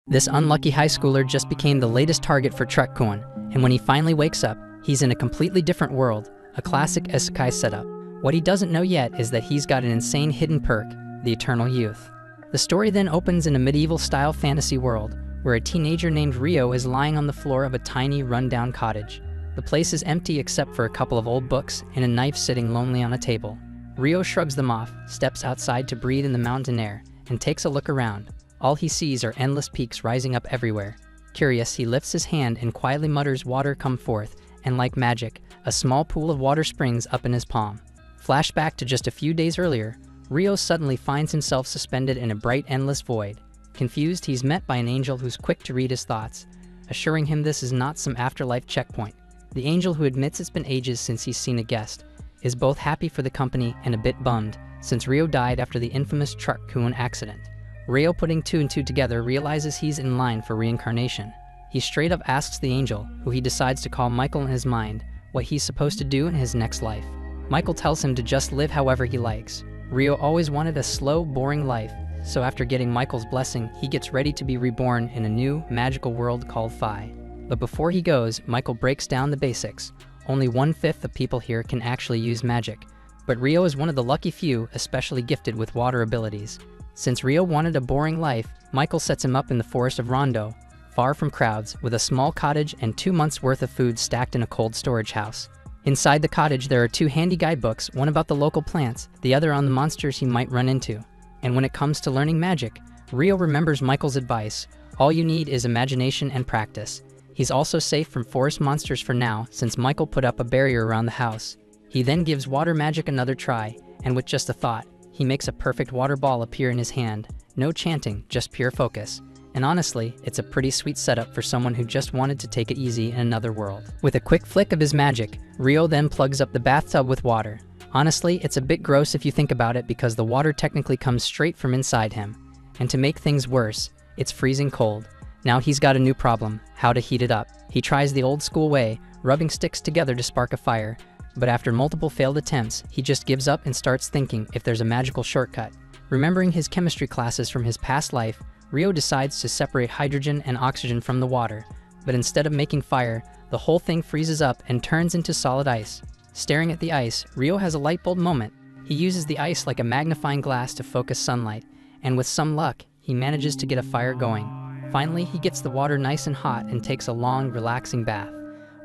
This unlucky high schooler just became the latest target for Truck-kun, and when he finally wakes up, he's in a completely different world, a classic isekai setup. What he doesn't know yet is that he's got an insane hidden perk, the eternal youth. The story then opens in a medieval-style fantasy world, where a teenager named Ryo is lying on the floor of a tiny, run-down cottage. The place is empty except for a couple of old books and a knife sitting lonely on a table. Ryo shrugs them off, steps outside to breathe in the mountain air, and takes a look around. All he sees are endless peaks rising up everywhere. Curious, he lifts his hand and quietly mutters, "Water, come forth," and like magic, a small pool of water springs up in his palm. Flashback to just a few days earlier, Ryo suddenly finds himself suspended in a bright, endless void. Confused, he's met by an angel who's quick to read his thoughts, assuring him this is not some afterlife checkpoint. The angel, who admits it's been ages since he's seen a guest, is both happy for the company and a bit bummed, since Ryo died after the infamous Truck-kun accident. Ryo, putting two and two together, realizes he's in line for reincarnation. He straight up asks the angel, who he decides to call Michael in his mind, what he's supposed to do in his next life. Michael tells him to just live however he likes. Ryo always wanted a slow, boring life, so after getting Michael's blessing, he gets ready to be reborn in a new, magical world called Phi. But before he goes, Michael breaks down the basics. Only 1/5 of people here can actually use magic, but Ryo is one of the lucky few, especially gifted with water abilities. Since Ryo wanted a boring life, Michael sets him up in the forest of Rondo, far from crowds, with a small cottage and 2 months' worth of food stacked in a cold storage house. Inside the cottage, there are 2 handy guidebooks, one about the local plants, the other on the monsters he might run into. And when it comes to learning magic, Ryo remembers Michael's advice: all you need is imagination and practice. He's also safe from forest monsters for now, since Michael put up a barrier around the house. He then gives water magic another try, and with just a thought, he makes a perfect water ball appear in his hand. No chanting, just pure focus. And honestly, it's a pretty sweet setup for someone who just wanted to take it easy in another world. With a quick flick of his magic, Ryo then plugs up the bathtub with water. Honestly, it's a bit gross if you think about it, because the water technically comes straight from inside him. And to make things worse, it's freezing cold. Now he's got a new problem: how to heat it up. He tries the old school way, rubbing sticks together to spark a fire, but after multiple failed attempts, he just gives up and starts thinking if there's a magical shortcut. Remembering his chemistry classes from his past life, Ryo decides to separate hydrogen and oxygen from the water, but instead of making fire, the whole thing freezes up and turns into solid ice. Staring at the ice, Ryo has a light bulb moment. He uses the ice like a magnifying glass to focus sunlight, and with some luck, he manages to get a fire going. Finally, he gets the water nice and hot and takes a long, relaxing bath.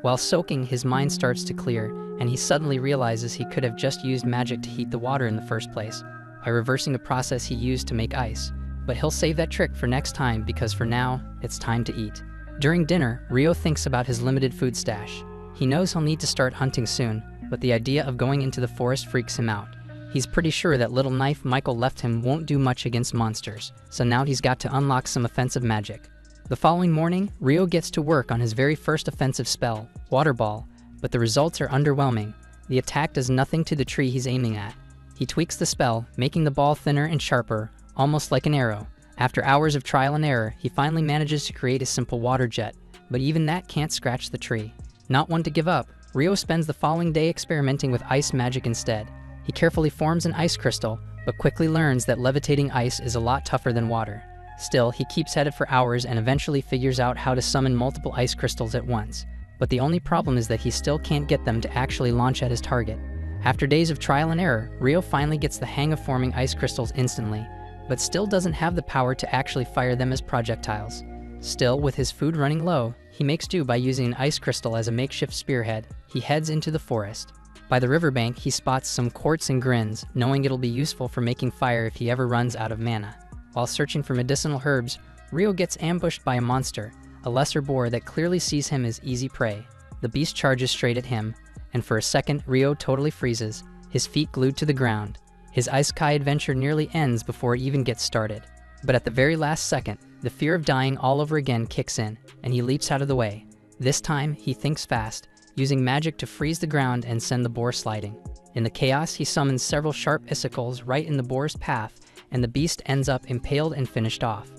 While soaking, his mind starts to clear, and he suddenly realizes he could have just used magic to heat the water in the first place, by reversing the process he used to make ice. But he'll save that trick for next time, because for now, it's time to eat. During dinner, Ryo thinks about his limited food stash. He knows he'll need to start hunting soon, but the idea of going into the forest freaks him out. He's pretty sure that little knife Michael left him won't do much against monsters, so now he's got to unlock some offensive magic. The following morning, Ryo gets to work on his very first offensive spell, Water Ball, but the results are underwhelming. The attack does nothing to the tree he's aiming at. He tweaks the spell, making the ball thinner and sharper, almost like an arrow. After hours of trial and error, he finally manages to create a simple water jet, but even that can't scratch the tree. Not one to give up, Ryo spends the following day experimenting with ice magic instead. He carefully forms an ice crystal, but quickly learns that levitating ice is a lot tougher than water. Still, he keeps at it for hours and eventually figures out how to summon multiple ice crystals at once. But the only problem is that he still can't get them to actually launch at his target. After days of trial and error, Ryo finally gets the hang of forming ice crystals instantly, but still doesn't have the power to actually fire them as projectiles. Still, with his food running low, he makes do by using an ice crystal as a makeshift spearhead. He heads into the forest. By the riverbank, he spots some quartz and grins, knowing it'll be useful for making fire if he ever runs out of mana. While searching for medicinal herbs, Ryo gets ambushed by a monster, a lesser boar that clearly sees him as easy prey. The beast charges straight at him, and for a second, Ryo totally freezes, his feet glued to the ground. His isekai adventure nearly ends before it even gets started. But at the very last second, the fear of dying all over again kicks in, and he leaps out of the way. This time, he thinks fast, using magic to freeze the ground and send the boar sliding. In the chaos, he summons several sharp icicles right in the boar's path, and the beast ends up impaled and finished off.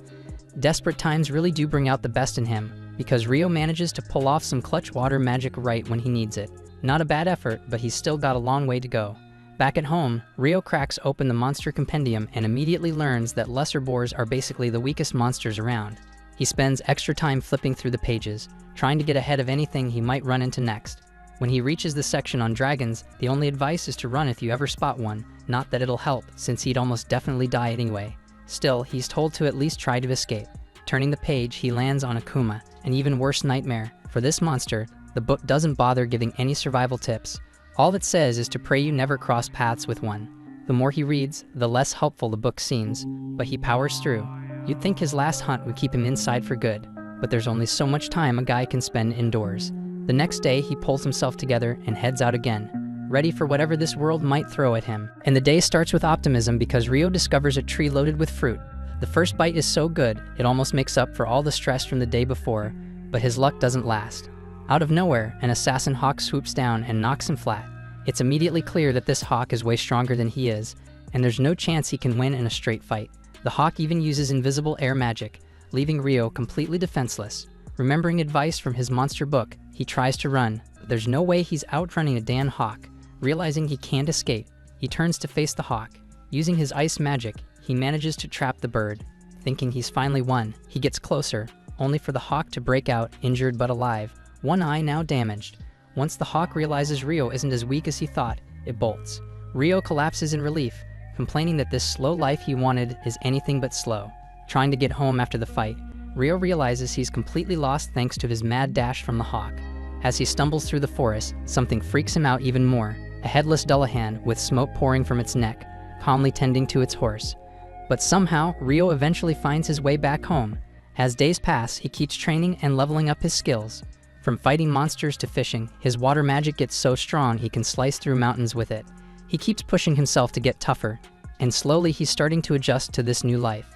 Desperate times really do bring out the best in him, because Ryo manages to pull off some clutch water magic right when he needs it. Not a bad effort, but he's still got a long way to go. Back at home, Ryo cracks open the monster compendium and immediately learns that lesser boars are basically the weakest monsters around. He spends extra time flipping through the pages, trying to get ahead of anything he might run into next. When he reaches the section on dragons, the only advice is to run if you ever spot one, not that it'll help, since he'd almost definitely die anyway. Still, he's told to at least try to escape. Turning the page, he lands on a Kuma, an even worse nightmare. For this monster, the book doesn't bother giving any survival tips. All it says is to pray you never cross paths with one. The more he reads, the less helpful the book seems, but he powers through. You'd think his last hunt would keep him inside for good, but there's only so much time a guy can spend indoors. The next day, he pulls himself together and heads out again, ready for whatever this world might throw at him. And the day starts with optimism because Rio discovers a tree loaded with fruit. The first bite is so good, it almost makes up for all the stress from the day before, but his luck doesn't last. Out of nowhere, an assassin hawk swoops down and knocks him flat. It's immediately clear that this hawk is way stronger than he is, and there's no chance he can win in a straight fight. The hawk even uses invisible air magic, leaving Rio completely defenseless. Remembering advice from his monster book, he tries to run, but there's no way he's outrunning a damn hawk. Realizing he can't escape, he turns to face the hawk. Using his ice magic, he manages to trap the bird. Thinking he's finally won, he gets closer, only for the hawk to break out, injured but alive, one eye now damaged. Once the hawk realizes Rio isn't as weak as he thought, it bolts. Rio collapses in relief, complaining that this slow life he wanted is anything but slow. Trying to get home after the fight, Rio realizes he's completely lost thanks to his mad dash from the hawk. As he stumbles through the forest, something freaks him out even more, a headless Dullahan with smoke pouring from its neck, calmly tending to its horse. But somehow, Rio eventually finds his way back home. As days pass, he keeps training and leveling up his skills. From fighting monsters to fishing, his water magic gets so strong he can slice through mountains with it. He keeps pushing himself to get tougher, and slowly he's starting to adjust to this new life.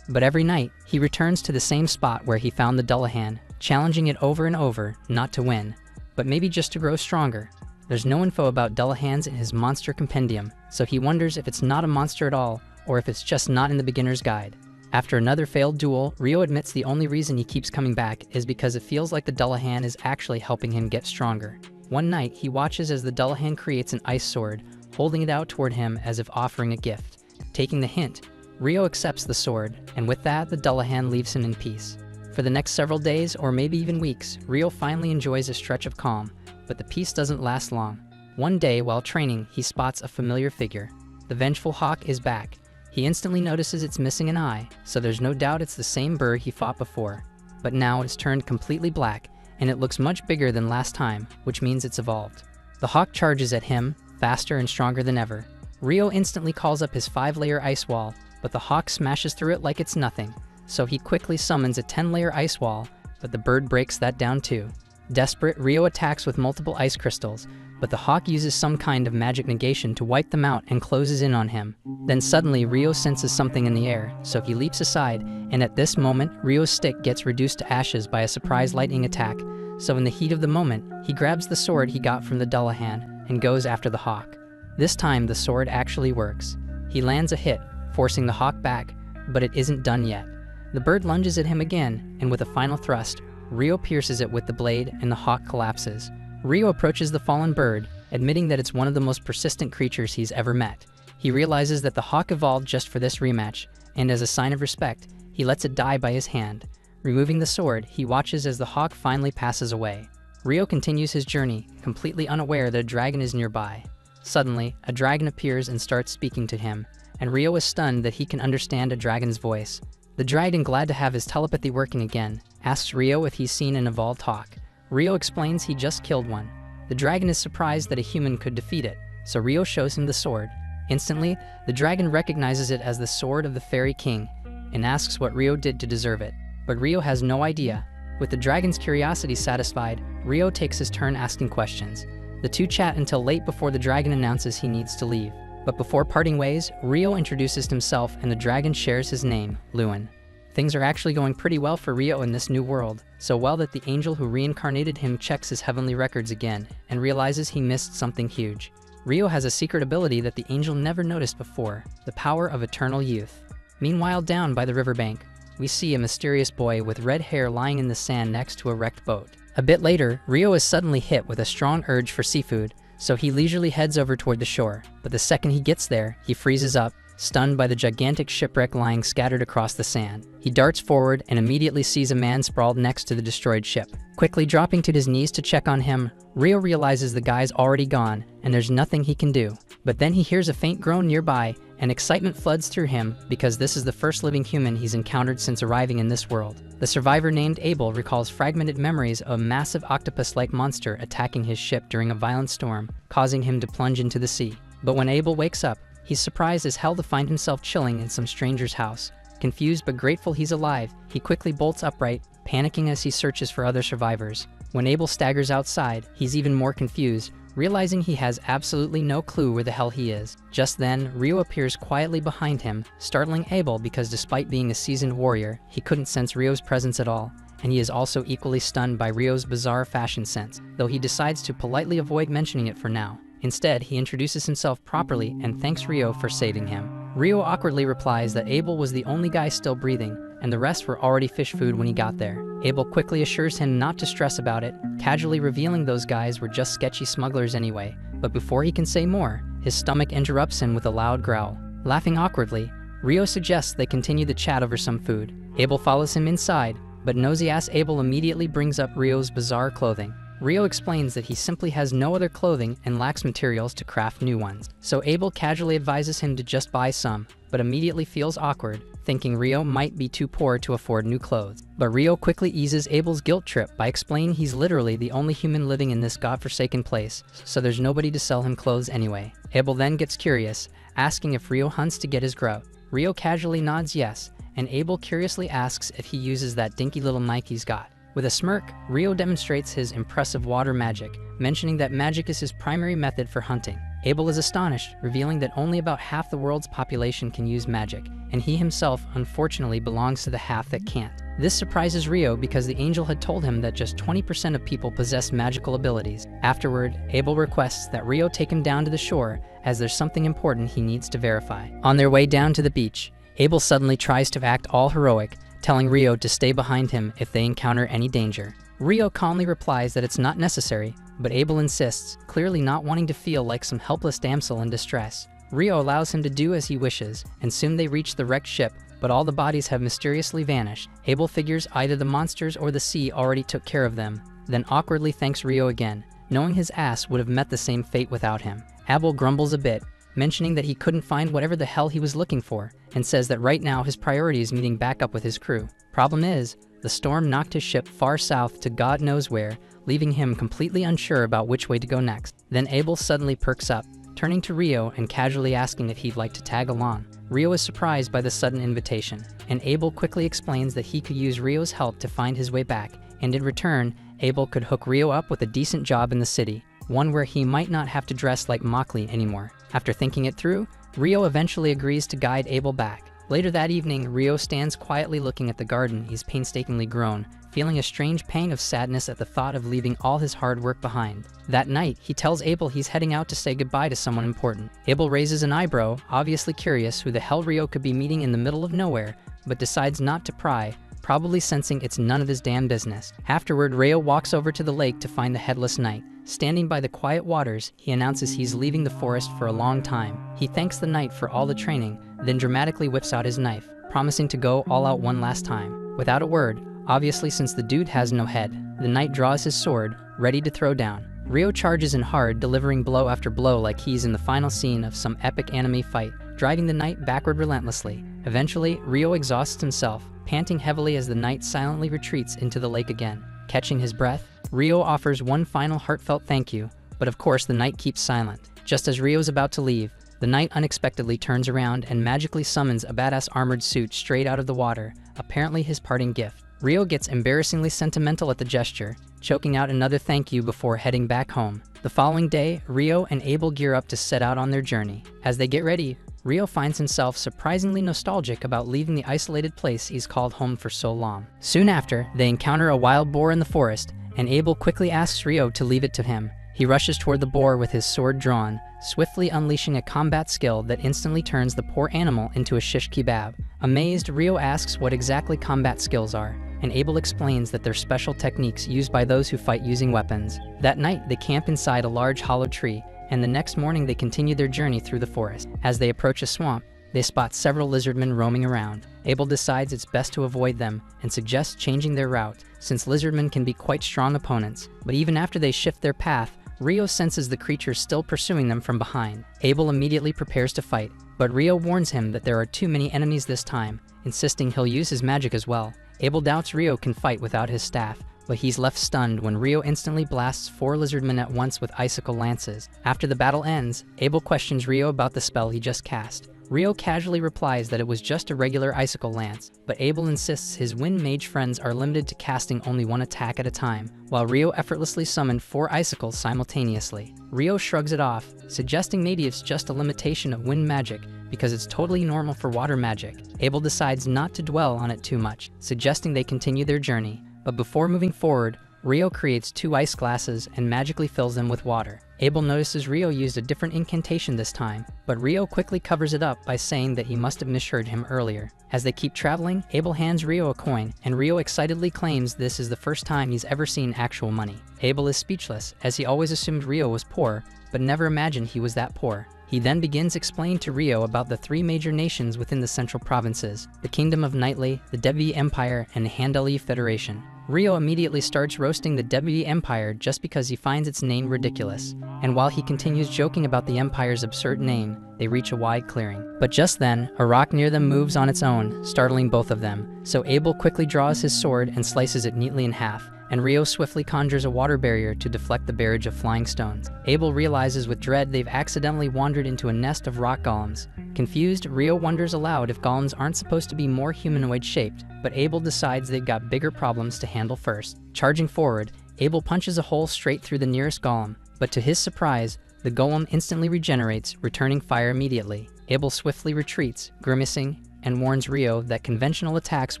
But every night, he returns to the same spot where he found the Dullahan, challenging it over and over, not to win, but maybe just to grow stronger. There's no info about Dullahans in his monster compendium, so he wonders if it's not a monster at all, or if it's just not in the beginner's guide. After another failed duel, Rio admits the only reason he keeps coming back is because it feels like the Dullahan is actually helping him get stronger. One night, he watches as the Dullahan creates an ice sword, holding it out toward him as if offering a gift. Taking the hint, Rio accepts the sword, and with that, the Dullahan leaves him in peace. For the next several days, or maybe even weeks, Rio finally enjoys a stretch of calm, but the peace doesn't last long. One day, while training, he spots a familiar figure. The vengeful hawk is back. He instantly notices it's missing an eye, so there's no doubt it's the same bird he fought before. But now it's turned completely black, and it looks much bigger than last time, which means it's evolved. The hawk charges at him, faster and stronger than ever. Rio instantly calls up his 5-layer ice wall, but the hawk smashes through it like it's nothing, so he quickly summons a 10-layer ice wall, but the bird breaks that down too. Desperate, Rio attacks with multiple ice crystals, but the hawk uses some kind of magic negation to wipe them out and closes in on him. Then suddenly, Rio senses something in the air, so he leaps aside, and at this moment, Rio's stick gets reduced to ashes by a surprise lightning attack, so in the heat of the moment, he grabs the sword he got from the Dullahan and goes after the hawk. This time, the sword actually works. He lands a hit, forcing the hawk back, but it isn't done yet. The bird lunges at him again, and with a final thrust, Rio pierces it with the blade and the hawk collapses. Rio approaches the fallen bird, admitting that it's one of the most persistent creatures he's ever met. He realizes that the hawk evolved just for this rematch, and as a sign of respect, he lets it die by his hand. Removing the sword, he watches as the hawk finally passes away. Rio continues his journey, completely unaware that a dragon is nearby. Suddenly, a dragon appears and starts speaking to him, and Rio is stunned that he can understand a dragon's voice. The dragon, glad to have his telepathy working again, asks Rio if he's seen an evolved hawk. Rio explains he just killed one. The dragon is surprised that a human could defeat it, so Rio shows him the sword. Instantly, the dragon recognizes it as the sword of the Fairy King, and asks what Rio did to deserve it. But Rio has no idea. With the dragon's curiosity satisfied, Rio takes his turn asking questions. The two chat until late before the dragon announces he needs to leave. But before parting ways, Rio introduces himself and the dragon shares his name, Lewin. Things are actually going pretty well for Rio in this new world, so well that the angel who reincarnated him checks his heavenly records again and realizes he missed something huge. Rio has a secret ability that the angel never noticed before, the power of eternal youth. Meanwhile, down by the riverbank, we see a mysterious boy with red hair lying in the sand next to a wrecked boat. A bit later, Rio is suddenly hit with a strong urge for seafood, so he leisurely heads over toward the shore, but the second he gets there, he freezes up, stunned by the gigantic shipwreck lying scattered across the sand. He darts forward and immediately sees a man sprawled next to the destroyed ship. Quickly dropping to his knees to check on him, Rio realizes the guy's already gone and there's nothing he can do. But then he hears a faint groan nearby, and excitement floods through him because this is the first living human he's encountered since arriving in this world. The survivor named Abel recalls fragmented memories of a massive octopus-like monster attacking his ship during a violent storm, causing him to plunge into the sea. But when Abel wakes up, he's surprised as hell to find himself chilling in some stranger's house. Confused but grateful he's alive, he quickly bolts upright, panicking as he searches for other survivors. When Abel staggers outside, he's even more confused, realizing he has absolutely no clue where the hell he is. Just then, Rio appears quietly behind him, startling Abel because despite being a seasoned warrior, he couldn't sense Rio's presence at all, and he is also equally stunned by Rio's bizarre fashion sense, though he decides to politely avoid mentioning it for now. Instead, he introduces himself properly and thanks Rio for saving him. Rio awkwardly replies that Abel was the only guy still breathing, and the rest were already fish food when he got there. Abel quickly assures him not to stress about it, casually revealing those guys were just sketchy smugglers anyway. But before he can say more, his stomach interrupts him with a loud growl. Laughing awkwardly, Rio suggests they continue the chat over some food. Abel follows him inside, but nosy-ass Abel immediately brings up Rio's bizarre clothing. Rio explains that he simply has no other clothing and lacks materials to craft new ones. So Abel casually advises him to just buy some, but immediately feels awkward, thinking Rio might be too poor to afford new clothes. But Rio quickly eases Abel's guilt trip by explaining he's literally the only human living in this godforsaken place, so there's nobody to sell him clothes anyway. Abel then gets curious, asking if Rio hunts to get his grub. Rio casually nods yes, and Abel curiously asks if he uses that dinky little knife he's got. With a smirk, Rio demonstrates his impressive water magic, mentioning that magic is his primary method for hunting. Abel is astonished, revealing that only about half the world's population can use magic, and he himself unfortunately belongs to the half that can't. This surprises Rio because the angel had told him that just 20% of people possess magical abilities. Afterward, Abel requests that Rio take him down to the shore as there's something important he needs to verify. On their way down to the beach, Abel suddenly tries to act all heroic, telling Rio to stay behind him if they encounter any danger. Rio calmly replies that it's not necessary, but Abel insists, clearly not wanting to feel like some helpless damsel in distress. Rio allows him to do as he wishes, and soon they reach the wrecked ship, but all the bodies have mysteriously vanished. Abel figures either the monsters or the sea already took care of them, then awkwardly thanks Rio again, knowing his ass would have met the same fate without him. Abel grumbles a bit, mentioning that he couldn't find whatever the hell he was looking for, and says that right now his priority is meeting back up with his crew. Problem is, the storm knocked his ship far south to God knows where, leaving him completely unsure about which way to go next. Then Abel suddenly perks up, turning to Rio and casually asking if he'd like to tag along. Rio is surprised by the sudden invitation, and Abel quickly explains that he could use Rio's help to find his way back, and in return, Abel could hook Rio up with a decent job in the city, one where he might not have to dress like Mockley anymore. After thinking it through, Rio eventually agrees to guide Abel back. Later that evening, Rio stands quietly looking at the garden he's painstakingly grown, feeling a strange pang of sadness at the thought of leaving all his hard work behind. That night, he tells Abel he's heading out to say goodbye to someone important. Abel raises an eyebrow, obviously curious who the hell Rio could be meeting in the middle of nowhere, but decides not to pry, probably sensing it's none of his damn business. Afterward, Rio walks over to the lake to find the headless knight. Standing by the quiet waters, he announces he's leaving the forest for a long time. He thanks the knight for all the training, then dramatically whips out his knife, promising to go all out one last time. Without a word, obviously since the dude has no head, the knight draws his sword, ready to throw down. Rio charges in hard, delivering blow after blow like he's in the final scene of some epic anime fight, driving the knight backward relentlessly. Eventually, Rio exhausts himself, panting heavily as the knight silently retreats into the lake again. Catching his breath, Rio offers one final heartfelt thank you, but of course the knight keeps silent. Just as Rio's about to leave, the knight unexpectedly turns around and magically summons a badass armored suit straight out of the water, apparently his parting gift. Rio gets embarrassingly sentimental at the gesture, choking out another thank you before heading back home. The following day, Rio and Abel gear up to set out on their journey. As they get ready, Rio finds himself surprisingly nostalgic about leaving the isolated place he's called home for so long. Soon after, they encounter a wild boar in the forest, and Abel quickly asks Rio to leave it to him. He rushes toward the boar with his sword drawn, swiftly unleashing a combat skill that instantly turns the poor animal into a shish kebab. Amazed, Rio asks what exactly combat skills are, and Abel explains that they're special techniques used by those who fight using weapons. That night, they camp inside a large hollow tree, and the next morning they continue their journey through the forest. As they approach a swamp, They spot several lizardmen roaming around. Abel decides it's best to avoid them and suggests changing their route, since lizardmen can be quite strong opponents. But even after they shift their path, Rio senses the creatures still pursuing them from behind. Abel immediately prepares to fight, but Rio warns him that there are too many enemies this time, insisting he'll use his magic as well. Abel doubts Rio can fight without his staff, but he's left stunned when Rio instantly blasts 4 lizardmen at once with icicle lances. After the battle ends, Abel questions Rio about the spell he just cast. Rio casually replies that it was just a regular icicle lance, but Abel insists his wind mage friends are limited to casting only 1 attack at a time, while Rio effortlessly summoned 4 icicles simultaneously. Rio shrugs it off, suggesting maybe it's just a limitation of wind magic, because it's totally normal for water magic. Abel decides not to dwell on it too much, suggesting they continue their journey. But before moving forward, Rio creates 2 ice glasses and magically fills them with water. Abel notices Rio used a different incantation this time, but Rio quickly covers it up by saying that he must have misheard him earlier. As they keep traveling, Abel hands Rio a coin, and Rio excitedly claims this is the first time he's ever seen actual money. Abel is speechless, as he always assumed Rio was poor, but never imagined he was that poor. He then begins explaining to Rio about the 3 major nations within the central provinces: the Kingdom of Nightly, the Devi Empire, and the Handali Federation. Rio immediately starts roasting the Devi Empire just because he finds its name ridiculous, and while he continues joking about the Empire's absurd name, they reach a wide clearing. But just then, a rock near them moves on its own, startling both of them, so Abel quickly draws his sword and slices it neatly in half, and Rio swiftly conjures a water barrier to deflect the barrage of flying stones. Abel realizes with dread they've accidentally wandered into a nest of rock golems. Confused, Rio wonders aloud if golems aren't supposed to be more humanoid-shaped, but Abel decides they've got bigger problems to handle first. Charging forward, Abel punches a hole straight through the nearest golem, but to his surprise, the golem instantly regenerates, returning fire immediately. Abel swiftly retreats, grimacing, and warns Rio that conventional attacks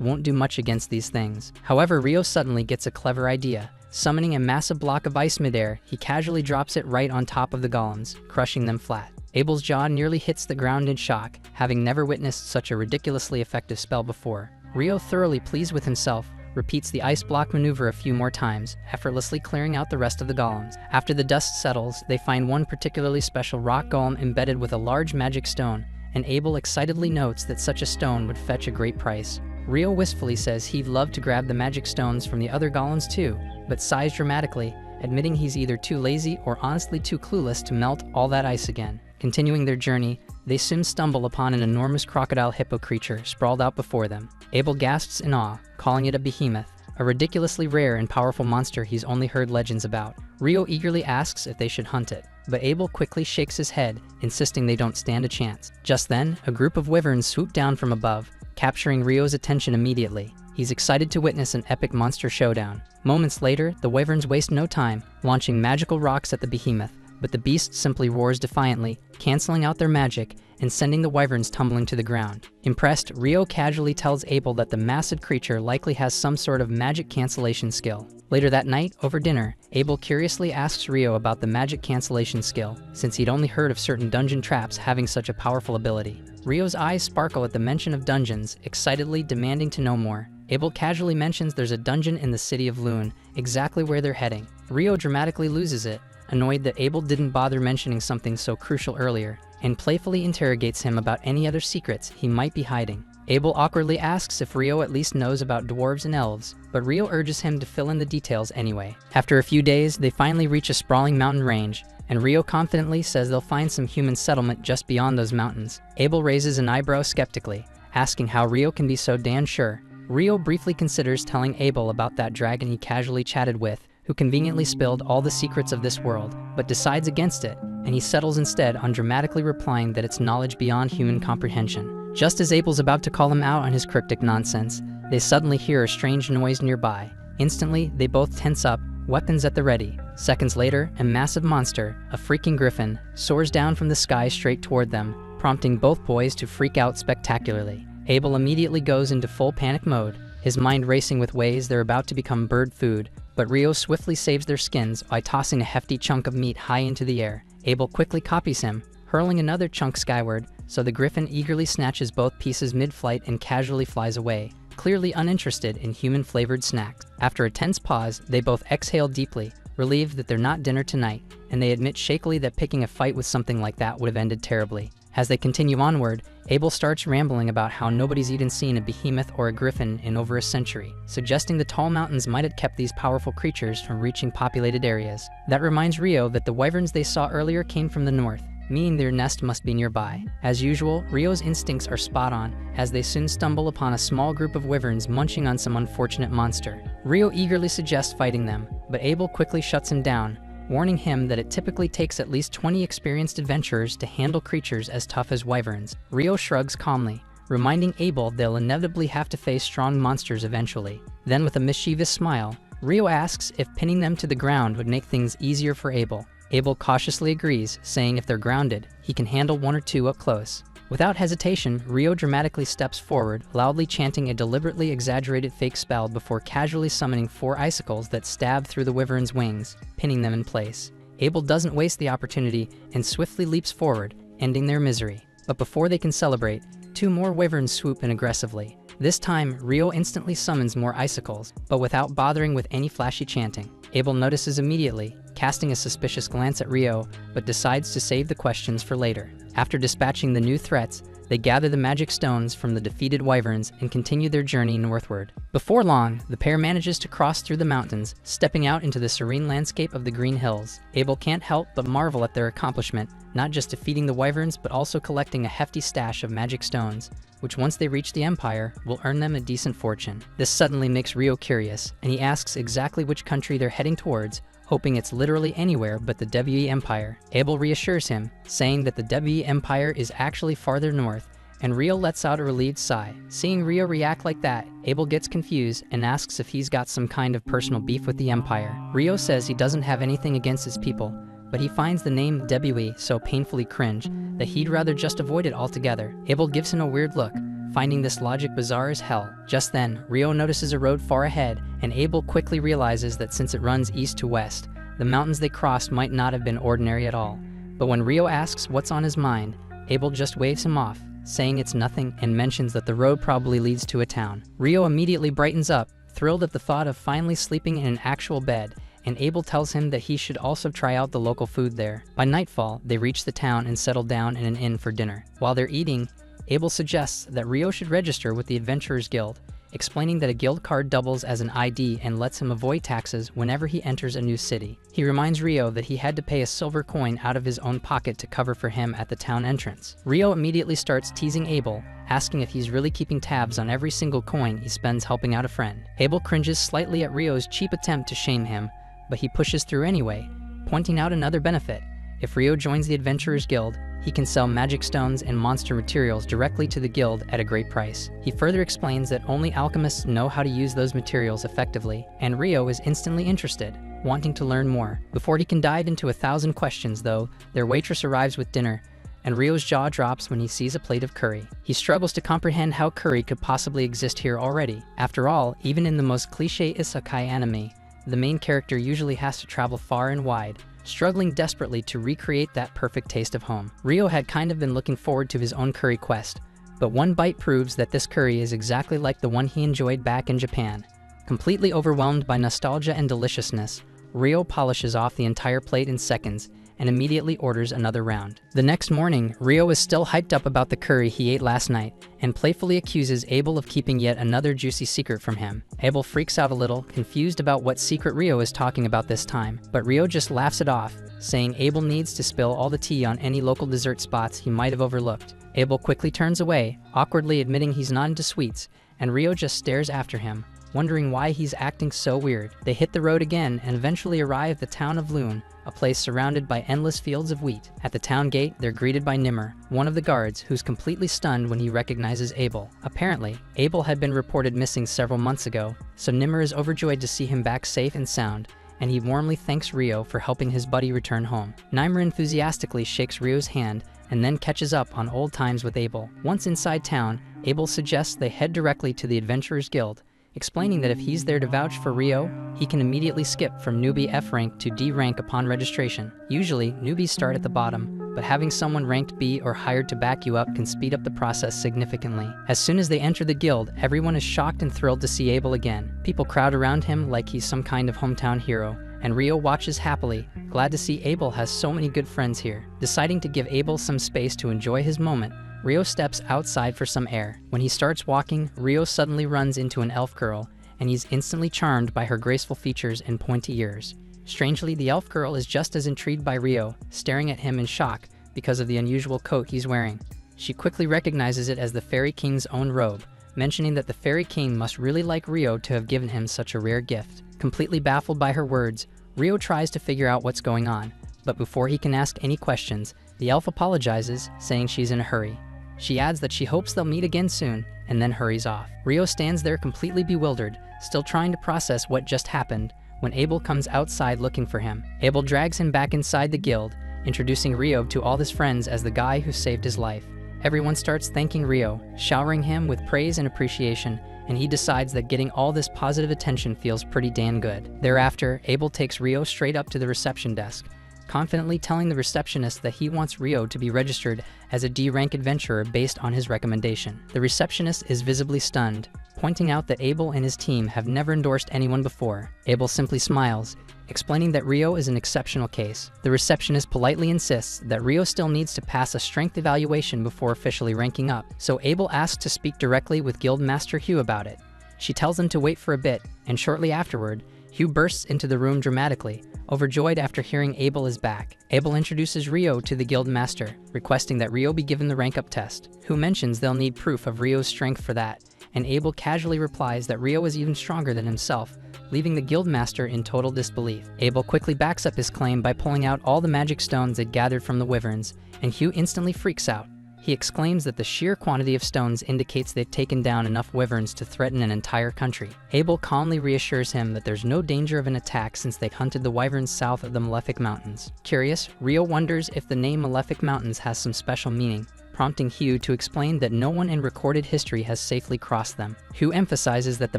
won't do much against these things. However, Rio suddenly gets a clever idea. Summoning a massive block of ice midair, he casually drops it right on top of the golems, crushing them flat. Abel's jaw nearly hits the ground in shock, having never witnessed such a ridiculously effective spell before. Rio, thoroughly pleased with himself, repeats the ice block maneuver a few more times, effortlessly clearing out the rest of the golems. After the dust settles, they find one particularly special rock golem embedded with a large magic stone, and Abel excitedly notes that such a stone would fetch a great price. Rio wistfully says he'd love to grab the magic stones from the other golems too, but sighs dramatically, admitting he's either too lazy or honestly too clueless to melt all that ice again. Continuing their journey, they soon stumble upon an enormous crocodile hippo creature sprawled out before them. Abel gasps in awe, calling it a behemoth, a ridiculously rare and powerful monster he's only heard legends about. Rio eagerly asks if they should hunt it, but Abel quickly shakes his head, insisting they don't stand a chance. Just then, a group of wyverns swoop down from above, capturing Rio's attention immediately. He's excited to witness an epic monster showdown. Moments later, the wyverns waste no time, launching magical rocks at the behemoth, but the beast simply roars defiantly, canceling out their magic and sending the wyverns tumbling to the ground. Impressed, Rio casually tells Abel that the massive creature likely has some sort of magic cancellation skill. Later that night, over dinner, Abel curiously asks Rio about the magic cancellation skill, since he'd only heard of certain dungeon traps having such a powerful ability. Rio's eyes sparkle at the mention of dungeons, excitedly demanding to know more. Abel casually mentions there's a dungeon in the city of Loon, exactly where they're heading. Rio dramatically loses it, annoyed that Abel didn't bother mentioning something so crucial earlier, and playfully interrogates him about any other secrets he might be hiding. Abel awkwardly asks if Rio at least knows about dwarves and elves, but Rio urges him to fill in the details anyway. After a few days, they finally reach a sprawling mountain range, and Rio confidently says they'll find some human settlement just beyond those mountains. Abel raises an eyebrow skeptically, asking how Rio can be so damn sure. Rio briefly considers telling Abel about that dragon he casually chatted with, who conveniently spilled all the secrets of this world, but decides against it, and he settles instead on dramatically replying that it's knowledge beyond human comprehension. Just as Abel's about to call him out on his cryptic nonsense, they suddenly hear a strange noise nearby. Instantly, they both tense up, weapons at the ready. Seconds later, a massive monster, a freaking griffin, soars down from the sky straight toward them, prompting both boys to freak out spectacularly. Abel immediately goes into full panic mode, his mind racing with ways they're about to become bird food, but Rio swiftly saves their skins by tossing a hefty chunk of meat high into the air. Abel quickly copies him, hurling another chunk skyward, so the griffin eagerly snatches both pieces mid-flight and casually flies away, clearly uninterested in human-flavored snacks. After a tense pause, they both exhale deeply, relieved that they're not dinner tonight, and they admit shakily that picking a fight with something like that would have ended terribly. As they continue onward, Abel starts rambling about how nobody's even seen a behemoth or a griffin in over a century, suggesting the tall mountains might have kept these powerful creatures from reaching populated areas. That reminds Rio that the wyverns they saw earlier came from the north, meaning their nest must be nearby. As usual, Rio's instincts are spot on, as they soon stumble upon a small group of wyverns munching on some unfortunate monster. Rio eagerly suggests fighting them, but Abel quickly shuts him down, warning him that it typically takes at least 20 experienced adventurers to handle creatures as tough as wyverns. Rio shrugs calmly, reminding Abel they'll inevitably have to face strong monsters eventually. Then with a mischievous smile, Rio asks if pinning them to the ground would make things easier for Abel. Abel cautiously agrees, saying if they're grounded, he can handle one or two up close. Without hesitation, Rio dramatically steps forward, loudly chanting a deliberately exaggerated fake spell before casually summoning 4 icicles that stab through the wyvern's wings, pinning them in place. Abel doesn't waste the opportunity and swiftly leaps forward, ending their misery. But before they can celebrate, 2 more wyverns swoop in aggressively. This time, Rio instantly summons more icicles, but without bothering with any flashy chanting. Abel notices immediately, casting a suspicious glance at Rio, but decides to save the questions for later. After dispatching the new threats, they gather the magic stones from the defeated wyverns and continue their journey northward. Before long, the pair manages to cross through the mountains, stepping out into the serene landscape of the green hills. Abel can't help but marvel at their accomplishment, not just defeating the wyverns but also collecting a hefty stash of magic stones, which once they reach the Empire, will earn them a decent fortune. This suddenly makes Rio curious, and he asks exactly which country they're heading towards, hoping it's literally anywhere but the WE Empire. Abel reassures him, saying that the WE Empire is actually farther north, and Rio lets out a relieved sigh. Seeing Rio react like that, Abel gets confused and asks if he's got some kind of personal beef with the Empire. Rio says he doesn't have anything against his people, but he finds the name WE so painfully cringe that he'd rather just avoid it altogether. Abel gives him a weird look, finding this logic bizarre as hell. Just then, Rio notices a road far ahead, and Abel quickly realizes that since it runs east to west, the mountains they crossed might not have been ordinary at all. But when Rio asks what's on his mind, Abel just waves him off, saying it's nothing and mentions that the road probably leads to a town. Rio immediately brightens up, thrilled at the thought of finally sleeping in an actual bed, and Abel tells him that he should also try out the local food there. By nightfall, they reach the town and settle down in an inn for dinner. While they're eating, Abel suggests that Rio should register with the Adventurers Guild, explaining that a guild card doubles as an ID and lets him avoid taxes whenever he enters a new city. He reminds Rio that he had to pay a silver coin out of his own pocket to cover for him at the town entrance. Rio immediately starts teasing Abel, asking if he's really keeping tabs on every single coin he spends helping out a friend. Abel cringes slightly at Rio's cheap attempt to shame him, but he pushes through anyway, pointing out another benefit. If Rio joins the Adventurers Guild, he can sell magic stones and monster materials directly to the guild at a great price. He further explains that only alchemists know how to use those materials effectively, and Rio is instantly interested, wanting to learn more. Before he can dive into 1,000 questions though, their waitress arrives with dinner, and Rio's jaw drops when he sees a plate of curry. He struggles to comprehend how curry could possibly exist here already. After all, even in the most cliché isekai anime, the main character usually has to travel far and wide, struggling desperately to recreate that perfect taste of home. Rio had kind of been looking forward to his own curry quest, but one bite proves that this curry is exactly like the one he enjoyed back in Japan. Completely overwhelmed by nostalgia and deliciousness, Rio polishes off the entire plate in seconds and immediately orders another round. The next morning, Rio is still hyped up about the curry he ate last night and playfully accuses Abel of keeping yet another juicy secret from him. Abel freaks out a little, confused about what secret Rio is talking about this time, but Rio just laughs it off, saying Abel needs to spill all the tea on any local dessert spots he might have overlooked. Abel quickly turns away, awkwardly admitting he's not into sweets, and Rio just stares after him, wondering why he's acting so weird. They hit the road again and eventually arrive at the town of Loon, a place surrounded by endless fields of wheat. At the town gate, they're greeted by Nimmer, one of the guards, who's completely stunned when he recognizes Abel. Apparently, Abel had been reported missing several months ago, so Nimmer is overjoyed to see him back safe and sound, and he warmly thanks Rio for helping his buddy return home. Nimmer enthusiastically shakes Rio's hand and then catches up on old times with Abel. Once inside town, Abel suggests they head directly to the Adventurers Guild, explaining that if he's there to vouch for Rio, he can immediately skip from newbie F rank to D rank upon registration. Usually, newbies start at the bottom, but having someone ranked B or higher to back you up can speed up the process significantly. As soon as they enter the guild, everyone is shocked and thrilled to see Abel again. People crowd around him like he's some kind of hometown hero, and Rio watches happily, glad to see Abel has so many good friends here. Deciding to give Abel some space to enjoy his moment, Rio steps outside for some air. When he starts walking, Rio suddenly runs into an elf girl, and he's instantly charmed by her graceful features and pointy ears. Strangely, the elf girl is just as intrigued by Rio, staring at him in shock because of the unusual coat he's wearing. She quickly recognizes it as the Fairy King's own robe, mentioning that the Fairy King must really like Rio to have given him such a rare gift. Completely baffled by her words, Rio tries to figure out what's going on, but before he can ask any questions, the elf apologizes, saying she's in a hurry. She adds that she hopes they'll meet again soon, and then hurries off. Rio stands there completely bewildered, still trying to process what just happened, when Abel comes outside looking for him. Abel drags him back inside the guild, introducing Rio to all his friends as the guy who saved his life. Everyone starts thanking Rio, showering him with praise and appreciation, and he decides that getting all this positive attention feels pretty damn good. Thereafter, Abel takes Rio straight up to the reception desk, confidently telling the receptionist that he wants Rio to be registered as a D-rank adventurer based on his recommendation. The receptionist is visibly stunned, pointing out that Abel and his team have never endorsed anyone before. Abel simply smiles, explaining that Rio is an exceptional case. The receptionist politely insists that Rio still needs to pass a strength evaluation before officially ranking up, so Abel asks to speak directly with Guildmaster Hugh about it. She tells him to wait for a bit, and shortly afterward, Hugh bursts into the room dramatically, overjoyed after hearing Abel is back. Abel introduces Rio to the Guildmaster, requesting that Rio be given the rank-up test. Hugh mentions they'll need proof of Rio's strength for that, and Abel casually replies that Rio is even stronger than himself, leaving the Guildmaster in total disbelief. Abel quickly backs up his claim by pulling out all the magic stones they'd gathered from the wyverns, and Hugh instantly freaks out. He exclaims that the sheer quantity of stones indicates they've taken down enough wyverns to threaten an entire country. Abel calmly reassures him that there's no danger of an attack since they've hunted the wyverns south of the Malefic Mountains. Curious, Rio wonders if the name Malefic Mountains has some special meaning, prompting Hugh to explain that no one in recorded history has safely crossed them. Hugh emphasizes that the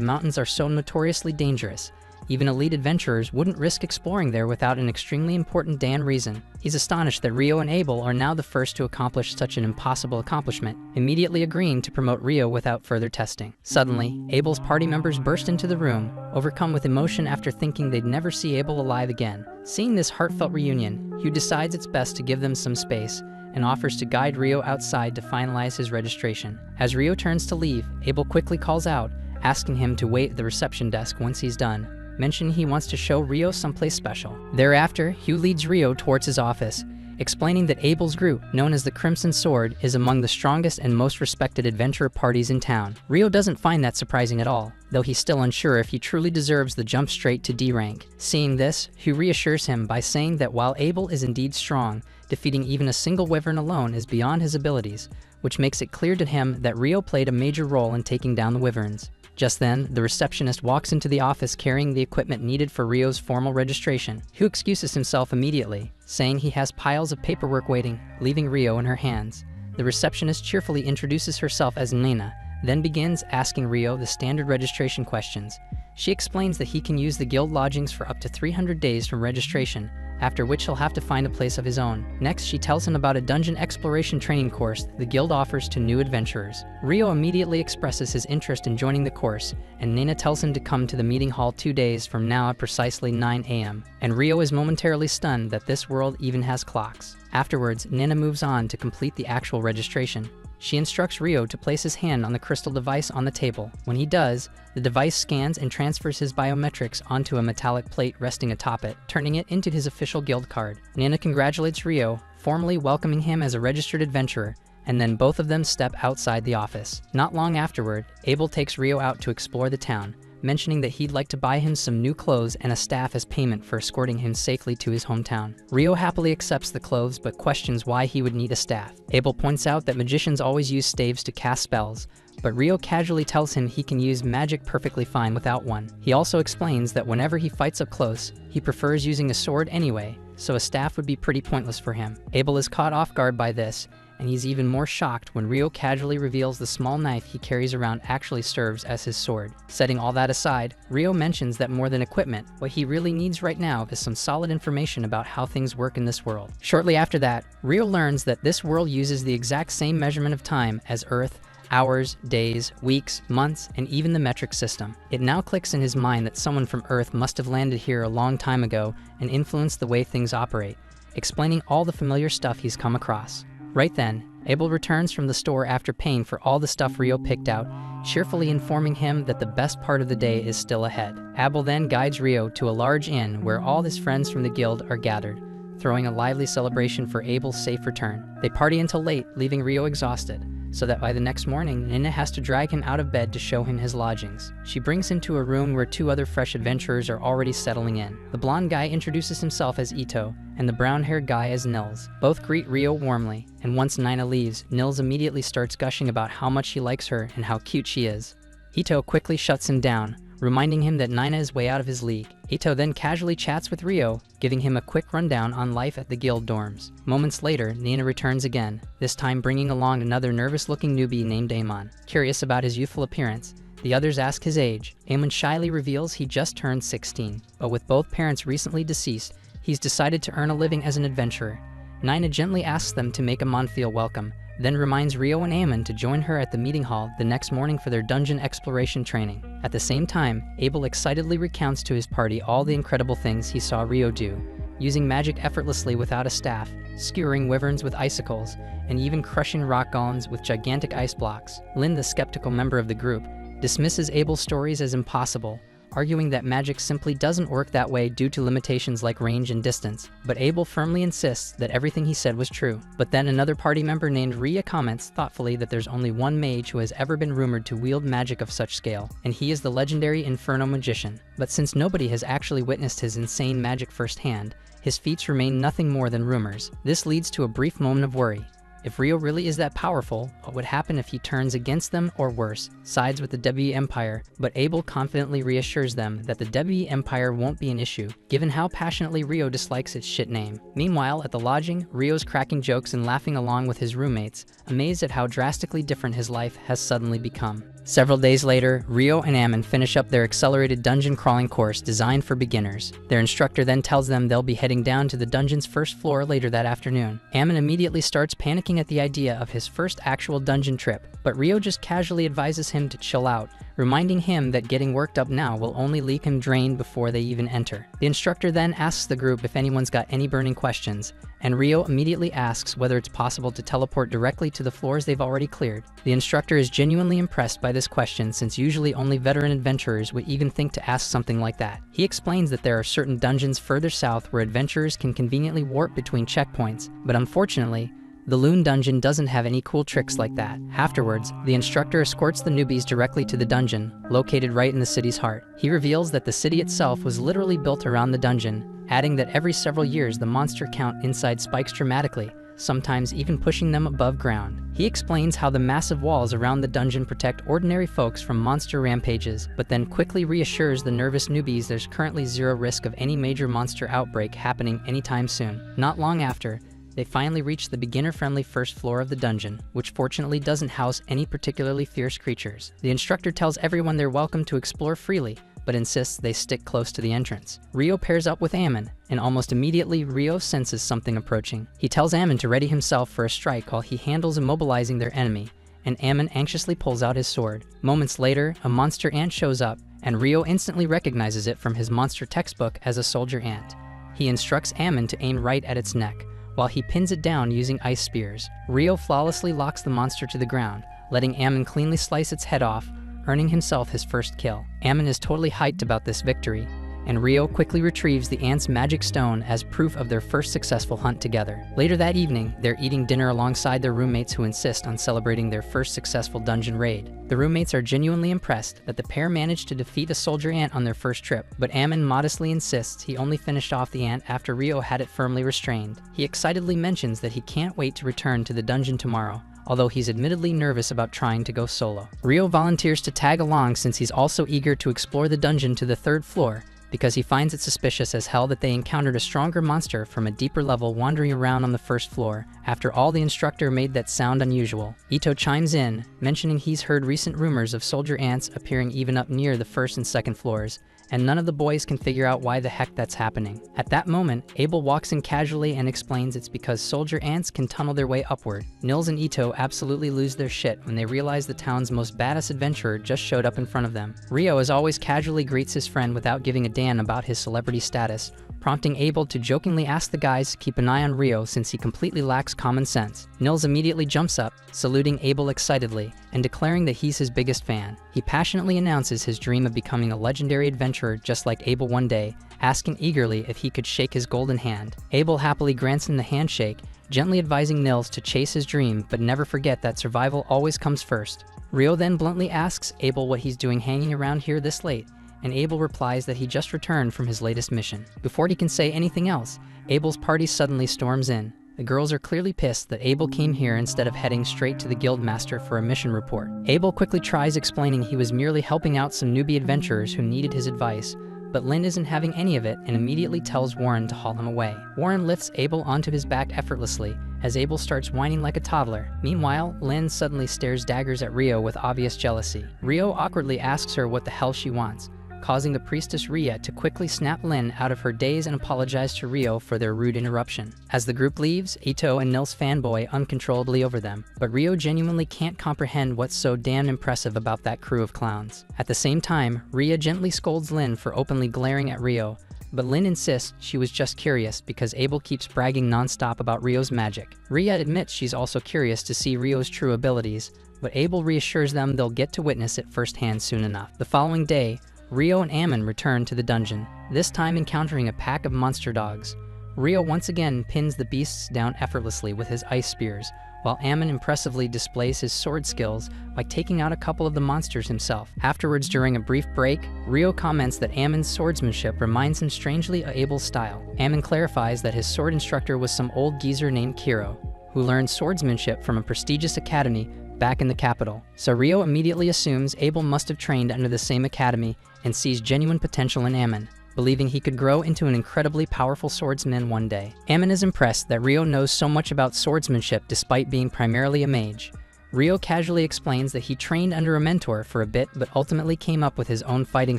mountains are so notoriously dangerous, even elite adventurers wouldn't risk exploring there without an extremely important damn reason. He's astonished that Rio and Abel are now the first to accomplish such an impossible accomplishment, immediately agreeing to promote Rio without further testing. Suddenly, Abel's party members burst into the room, overcome with emotion after thinking they'd never see Abel alive again. Seeing this heartfelt reunion, Hugh decides it's best to give them some space, and offers to guide Rio outside to finalize his registration. As Rio turns to leave, Abel quickly calls out, asking him to wait at the reception desk once he's done, mentioning he wants to show Rio someplace special. Thereafter, Hugh leads Rio towards his office, explaining that Abel's group, known as the Crimson Sword, is among the strongest and most respected adventurer parties in town. Rio doesn't find that surprising at all, though he's still unsure if he truly deserves the jump straight to D rank. Seeing this, Hugh reassures him by saying that while Abel is indeed strong, defeating even a single wyvern alone is beyond his abilities, which makes it clear to him that Rio played a major role in taking down the wyverns. Just then, the receptionist walks into the office carrying the equipment needed for Rio's formal registration. Hugh excuses himself immediately, saying he has piles of paperwork waiting, leaving Rio in her hands. The receptionist cheerfully introduces herself as Nina, then begins asking Rio the standard registration questions. She explains that he can use the guild lodgings for up to 300 days from registration, after which he'll have to find a place of his own. Next, she tells him about a dungeon exploration training course the guild offers to new adventurers. Rio immediately expresses his interest in joining the course, and Nina tells him to come to the meeting hall 2 days from now at precisely 9 a.m. And Rio is momentarily stunned that this world even has clocks. Afterwards, Nina moves on to complete the actual registration. She instructs Rio to place his hand on the crystal device on the table. When he does, the device scans and transfers his biometrics onto a metallic plate resting atop it, turning it into his official guild card. Nina congratulates Rio, formally welcoming him as a registered adventurer, and then both of them step outside the office. Not long afterward, Abel takes Rio out to explore the town, mentioning that he'd like to buy him some new clothes and a staff as payment for escorting him safely to his hometown. Rio happily accepts the clothes but questions why he would need a staff. Abel points out that magicians always use staves to cast spells, but Rio casually tells him he can use magic perfectly fine without one. He also explains that whenever he fights up close, he prefers using a sword anyway, so a staff would be pretty pointless for him. Abel is caught off guard by this, and he's even more shocked when Rio casually reveals the small knife he carries around actually serves as his sword. Setting all that aside, Rio mentions that more than equipment, what he really needs right now is some solid information about how things work in this world. Shortly after that, Rio learns that this world uses the exact same measurement of time as Earth, hours, days, weeks, months, and even the metric system. It now clicks in his mind that someone from Earth must have landed here a long time ago and influenced the way things operate, explaining all the familiar stuff he's come across. Right then, Abel returns from the store after paying for all the stuff Rio picked out, cheerfully informing him that the best part of the day is still ahead. Abel then guides Rio to a large inn where all his friends from the guild are gathered, throwing a lively celebration for Abel's safe return. They party until late, leaving Rio exhausted, so that by the next morning, Nina has to drag him out of bed to show him his lodgings. She brings him to a room where two other fresh adventurers are already settling in. The blonde guy introduces himself as Ito, and the brown-haired guy as Nils. Both greet Rio warmly, and once Nina leaves, Nils immediately starts gushing about how much he likes her and how cute she is. Ito quickly shuts him down, reminding him that Nina is way out of his league. Ito then casually chats with Rio, giving him a quick rundown on life at the guild dorms. Moments later, Nina returns again, this time bringing along another nervous-looking newbie named Amon. Curious about his youthful appearance, the others ask his age. Amon shyly reveals he just turned 16, but with both parents recently deceased, he's decided to earn a living as an adventurer. Nina gently asks them to make Amon feel welcome, then reminds Rio and Amon to join her at the meeting hall the next morning for their dungeon exploration training. At the same time, Abel excitedly recounts to his party all the incredible things he saw Rio do, using magic effortlessly without a staff, skewering wyverns with icicles, and even crushing rock golems with gigantic ice blocks. Lynn, the skeptical member of the group, dismisses Abel's stories as impossible, arguing that magic simply doesn't work that way due to limitations like range and distance. But Abel firmly insists that everything he said was true. But then another party member named Ria comments thoughtfully that there's only one mage who has ever been rumored to wield magic of such scale, and he is the legendary Inferno magician. But since nobody has actually witnessed his insane magic firsthand, his feats remain nothing more than rumors. This leads to a brief moment of worry. If Rio really is that powerful, what would happen if he turns against them, or worse, sides with the W Empire? But Abel confidently reassures them that the W Empire won't be an issue, given how passionately Rio dislikes its shit name. Meanwhile, at the lodging, Rio's cracking jokes and laughing along with his roommates, amazed at how drastically different his life has suddenly become. Several days later, Rio and Amon finish up their accelerated dungeon crawling course designed for beginners. Their instructor then tells them they'll be heading down to the dungeon's first floor later that afternoon. Amon immediately starts panicking at the idea of his first actual dungeon trip, but Rio just casually advises him to chill out, reminding him that getting worked up now will only leave him drained before they even enter. The instructor then asks the group if anyone's got any burning questions, and Rio immediately asks whether it's possible to teleport directly to the floors they've already cleared. The instructor is genuinely impressed by this question, since usually only veteran adventurers would even think to ask something like that. He explains that there are certain dungeons further south where adventurers can conveniently warp between checkpoints, but unfortunately, the Loon dungeon doesn't have any cool tricks like that. Afterwards, the instructor escorts the newbies directly to the dungeon, located right in the city's heart. He reveals that the city itself was literally built around the dungeon, adding that every several years the monster count inside spikes dramatically, sometimes even pushing them above ground. He explains how the massive walls around the dungeon protect ordinary folks from monster rampages, but then quickly reassures the nervous newbies there's currently zero risk of any major monster outbreak happening anytime soon. Not long after, they finally reach the beginner-friendly first floor of the dungeon, which fortunately doesn't house any particularly fierce creatures. The instructor tells everyone they're welcome to explore freely, but insists they stick close to the entrance. Rio pairs up with Amon, and almost immediately Rio senses something approaching. He tells Amon to ready himself for a strike while he handles immobilizing their enemy, and Amon anxiously pulls out his sword. Moments later, a monster ant shows up, and Rio instantly recognizes it from his monster textbook as a soldier ant. He instructs Amon to aim right at its neck, while he pins it down using ice spears. Rio flawlessly locks the monster to the ground, letting Amon cleanly slice its head off, earning himself his first kill. Amon is totally hyped about this victory, and Rio quickly retrieves the ant's magic stone as proof of their first successful hunt together. Later that evening, they're eating dinner alongside their roommates who insist on celebrating their first successful dungeon raid. The roommates are genuinely impressed that the pair managed to defeat a soldier ant on their first trip, but Amon modestly insists he only finished off the ant after Rio had it firmly restrained. He excitedly mentions that he can't wait to return to the dungeon tomorrow, although he's admittedly nervous about trying to go solo. Rio volunteers to tag along since he's also eager to explore the dungeon to the third floor, because he finds it suspicious as hell that they encountered a stronger monster from a deeper level wandering around on the first floor. After all, the instructor made that sound unusual. Ito chimes in, mentioning he's heard recent rumors of soldier ants appearing even up near the first and second floors, and none of the boys can figure out why the heck that's happening. At that moment, Abel walks in casually and explains it's because soldier ants can tunnel their way upward. Nils and Ito absolutely lose their shit when they realize the town's most badass adventurer just showed up in front of them. Rio, as always, casually greets his friend without giving a damn about his celebrity status, prompting Abel to jokingly ask the guys to keep an eye on Rio since he completely lacks common sense. Nils immediately jumps up, saluting Abel excitedly, and declaring that he's his biggest fan. He passionately announces his dream of becoming a legendary adventurer just like Abel one day, asking eagerly if he could shake his golden hand. Abel happily grants him the handshake, gently advising Nils to chase his dream but never forget that survival always comes first. Rio then bluntly asks Abel what he's doing hanging around here this late, and Abel replies that he just returned from his latest mission. Before he can say anything else, Abel's party suddenly storms in. The girls are clearly pissed that Abel came here instead of heading straight to the guildmaster for a mission report. Abel quickly tries explaining he was merely helping out some newbie adventurers who needed his advice, but Lynn isn't having any of it and immediately tells Warren to haul him away. Warren lifts Abel onto his back effortlessly as Abel starts whining like a toddler. Meanwhile, Lynn suddenly stares daggers at Rio with obvious jealousy. Rio awkwardly asks her what the hell she wants, causing the priestess Ria to quickly snap Lynn out of her daze and apologize to Rio for their rude interruption. As the group leaves, Ito and Nils fanboy uncontrollably over them, but Rio genuinely can't comprehend what's so damn impressive about that crew of clowns. At the same time, Ria gently scolds Lynn for openly glaring at Rio, but Lynn insists she was just curious because Abel keeps bragging nonstop about Rio's magic. Ria admits she's also curious to see Rio's true abilities, but Abel reassures them they'll get to witness it firsthand soon enough. The following day, Rio and Ammon return to the dungeon, this time encountering a pack of monster dogs. Rio once again pins the beasts down effortlessly with his ice spears, while Ammon impressively displays his sword skills by taking out a couple of the monsters himself. Afterwards, during a brief break, Rio comments that Ammon's swordsmanship reminds him strangely of Abel's style. Ammon clarifies that his sword instructor was some old geezer named Kiro, who learned swordsmanship from a prestigious academy back in the capital. So Rio immediately assumes Abel must have trained under the same academy and sees genuine potential in Ammon, believing he could grow into an incredibly powerful swordsman one day. Ammon is impressed that Rio knows so much about swordsmanship despite being primarily a mage. Rio casually explains that he trained under a mentor for a bit but ultimately came up with his own fighting